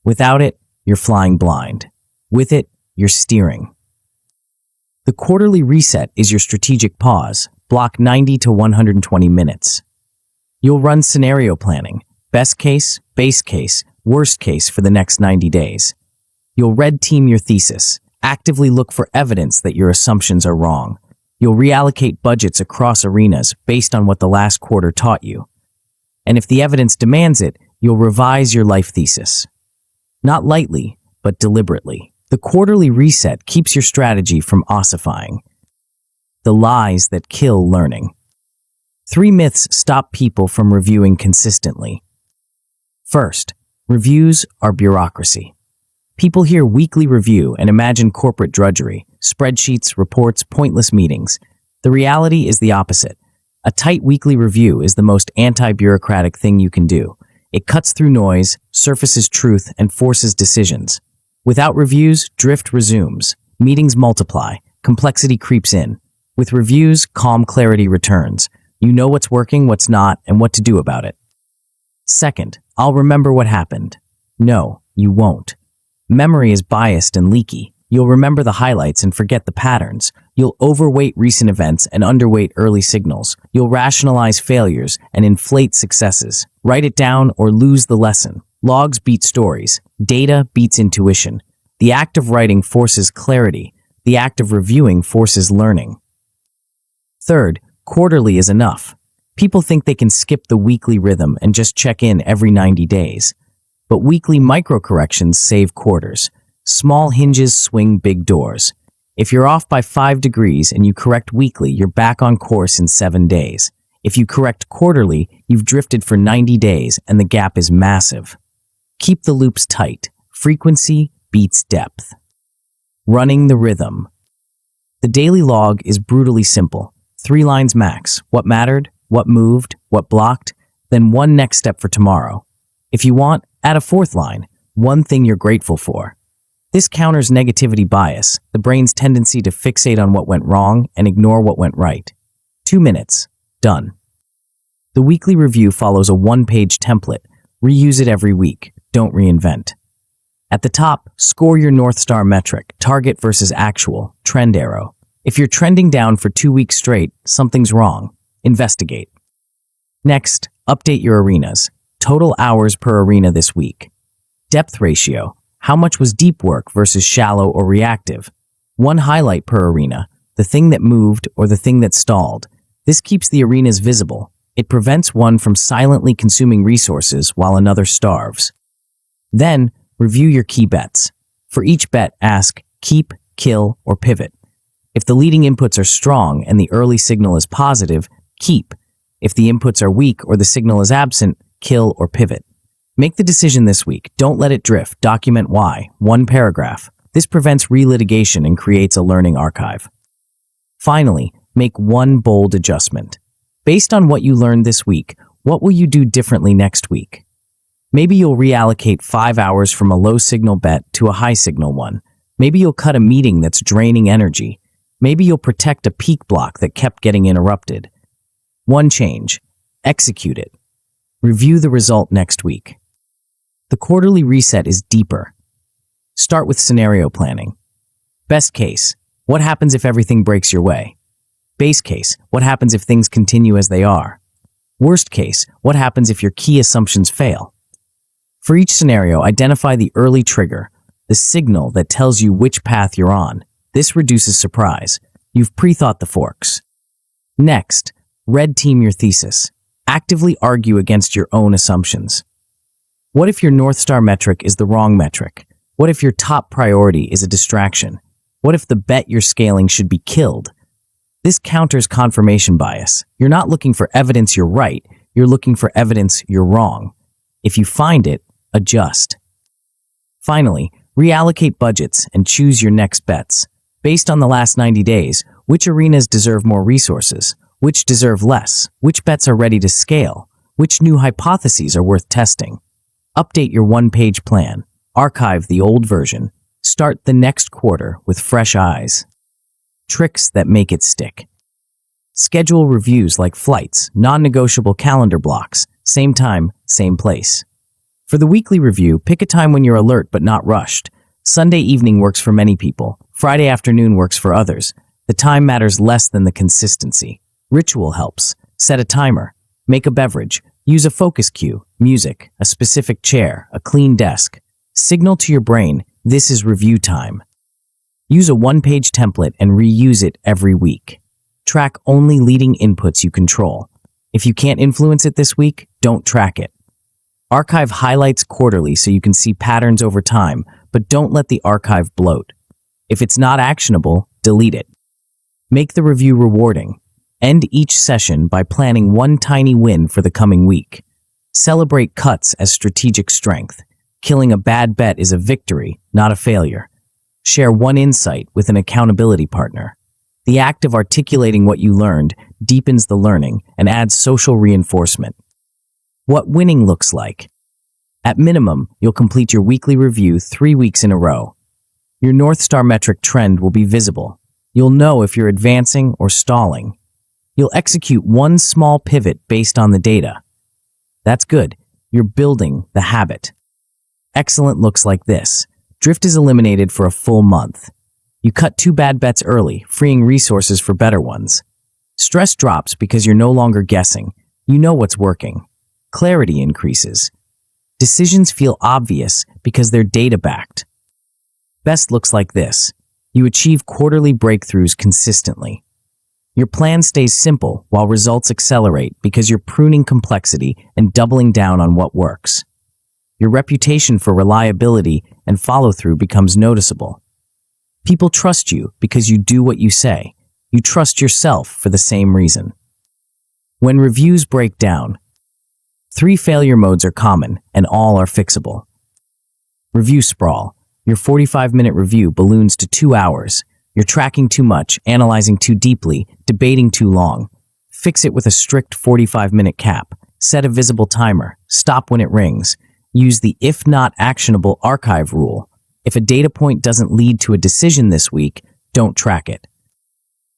Without it, you're flying blind. With it, you're steering. The quarterly reset is your strategic pause, block 90 to 120 minutes. You'll run scenario planning, best case, base case, worst case for the next 90 days. You'll red team your thesis, actively look for evidence that your assumptions are wrong. You'll reallocate budgets across arenas based on what the last quarter taught you. And if the evidence demands it, you'll revise your life thesis. Not lightly, but deliberately. The quarterly reset keeps your strategy from ossifying. The lies that kill learning. 3 myths stop people from reviewing consistently. First, reviews are bureaucracy. People hear weekly review and imagine corporate drudgery, spreadsheets, reports, pointless meetings. The reality is the opposite. A tight weekly review is the most anti-bureaucratic thing you can do. It cuts through noise, surfaces truth, and forces decisions. Without reviews, drift resumes. Meetings multiply. Complexity creeps in. With reviews, calm clarity returns. You know what's working, what's not, and what to do about it. Second, I'll remember what happened. No, you won't. Memory is biased and leaky. You'll remember the highlights and forget the patterns. You'll overweight recent events and underweight early signals. You'll rationalize failures and inflate successes. Write it down or lose the lesson. Logs beat stories. Data beats intuition. The act of writing forces clarity. The act of reviewing forces learning. Third, quarterly is enough. People think they can skip the weekly rhythm and just check in every 90 days. But weekly micro-corrections save quarters. Small hinges swing big doors. If you're off by 5 degrees and you correct weekly, you're back on course in 7 days. If you correct quarterly, you've drifted for 90 days and the gap is massive. Keep the loops tight. Frequency beats depth. Running the rhythm. The daily log is brutally simple. 3 lines max. What mattered, what moved, what blocked, then one next step for tomorrow. If you want, add a 4th line, one thing you're grateful for. This counters negativity bias, the brain's tendency to fixate on what went wrong and ignore what went right. 2 minutes. Done. The weekly review follows a one-page template. Reuse it every week. Don't reinvent. At the top, score your North Star metric, target versus actual, trend arrow. If you're trending down for 2 weeks straight, something's wrong. Investigate. Next, update your arenas. Total hours per arena this week. Depth ratio. How much was deep work versus shallow or reactive? One highlight per arena. The thing that moved or the thing that stalled. This keeps the arenas visible. It prevents one from silently consuming resources while another starves. Then, review your key bets. For each bet, ask, keep, kill, or pivot. If the leading inputs are strong and the early signal is positive, keep. If the inputs are weak or the signal is absent, kill or pivot. Make the decision this week. Don't let it drift. Document why. One paragraph. This prevents relitigation and creates a learning archive. Finally, make one bold adjustment. Based on what you learned this week, what will you do differently next week? Maybe you'll reallocate 5 hours from a low signal bet to a high signal one. Maybe you'll cut a meeting that's draining energy. Maybe you'll protect a peak block that kept getting interrupted. One change. Execute it. Review the result next week. The quarterly reset is deeper. Start with scenario planning. Best case, what happens if everything breaks your way? Base case, what happens if things continue as they are? Worst case, what happens if your key assumptions fail? For each scenario, identify the early trigger, the signal that tells you which path you're on. This reduces surprise. You've pre-thought the forks. Next, red team your thesis. Actively argue against your own assumptions. What if your North Star metric is the wrong metric? What if your top priority is a distraction? What if the bet you're scaling should be killed? This counters confirmation bias. You're not looking for evidence you're right, you're looking for evidence you're wrong. If you find it, adjust. Finally, reallocate budgets and choose your next bets. Based on the last 90 days, which arenas deserve more resources? Which deserve less? Which bets are ready to scale? Which new hypotheses are worth testing? Update your one-page plan. Archive the old version. Start the next quarter with fresh eyes. Tricks that make it stick. Schedule reviews like flights, non-negotiable calendar blocks, same time, same place. For the weekly review, pick a time when you're alert but not rushed. Sunday evening works for many people. Friday afternoon works for others. The time matters less than the consistency. Ritual helps. Set a timer. Make a beverage. Use a focus cue, music, a specific chair, a clean desk. Signal to your brain, this is review time. Use a one-page template and reuse it every week. Track only leading inputs you control. If you can't influence it this week, don't track it. Archive highlights quarterly so you can see patterns over time, but don't let the archive bloat. If it's not actionable, delete it. Make the review rewarding. End each session by planning one tiny win for the coming week. Celebrate cuts as strategic strength. Killing a bad bet is a victory, not a failure. Share one insight with an accountability partner. The act of articulating what you learned deepens the learning and adds social reinforcement. What winning looks like. At minimum, you'll complete your weekly review 3 weeks in a row. Your North Star metric trend will be visible. You'll know if you're advancing or stalling. You'll execute one small pivot based on the data. That's good. You're building the habit. Excellent looks like this. Drift is eliminated for a full month. You cut 2 bad bets early, freeing resources for better ones. Stress drops because you're no longer guessing. You know what's working. Clarity increases. Decisions feel obvious because they're data-backed. Best looks like this. You achieve quarterly breakthroughs consistently. Your plan stays simple while results accelerate because you're pruning complexity and doubling down on what works. Your reputation for reliability and follow-through becomes noticeable. People trust you because you do what you say. You trust yourself for the same reason. When reviews break down, 3 failure modes are common and all are fixable. Review sprawl. Your 45-minute review balloons to 2 hours. You're tracking too much, analyzing too deeply, debating too long. Fix it with a strict 45-minute cap. Set a visible timer. Stop when it rings. Use the if not actionable archive rule. If a data point doesn't lead to a decision this week, don't track it.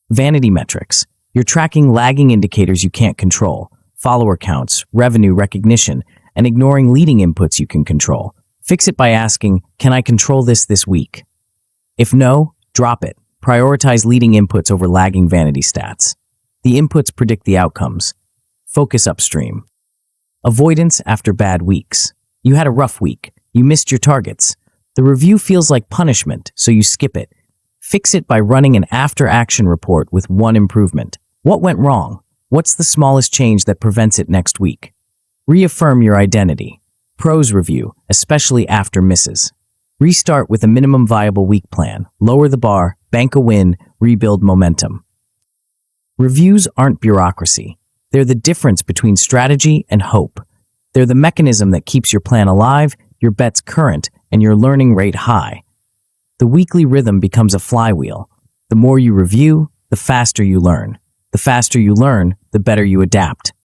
Vanity metrics. You're tracking lagging indicators you can't control, follower counts, revenue recognition, and ignoring leading inputs you can control. Fix it by asking, can I control this week? If no, drop it. Prioritize leading inputs over lagging vanity stats. The inputs predict the outcomes. Focus upstream. Avoidance after bad weeks. You had a rough week. You missed your targets. The review feels like punishment, so you skip it. Fix it by running an after-action report with one improvement. What went wrong? What's the smallest change that prevents it next week? Reaffirm your identity. Pros review, especially after misses. Restart with a minimum viable week plan. Lower the bar, bank a win, rebuild momentum. Reviews aren't bureaucracy. They're the difference between strategy and hope. They're the mechanism that keeps your plan alive, your bets current, and your learning rate high. The weekly rhythm becomes a flywheel. The more you review, the faster you learn. The faster you learn, the better you adapt.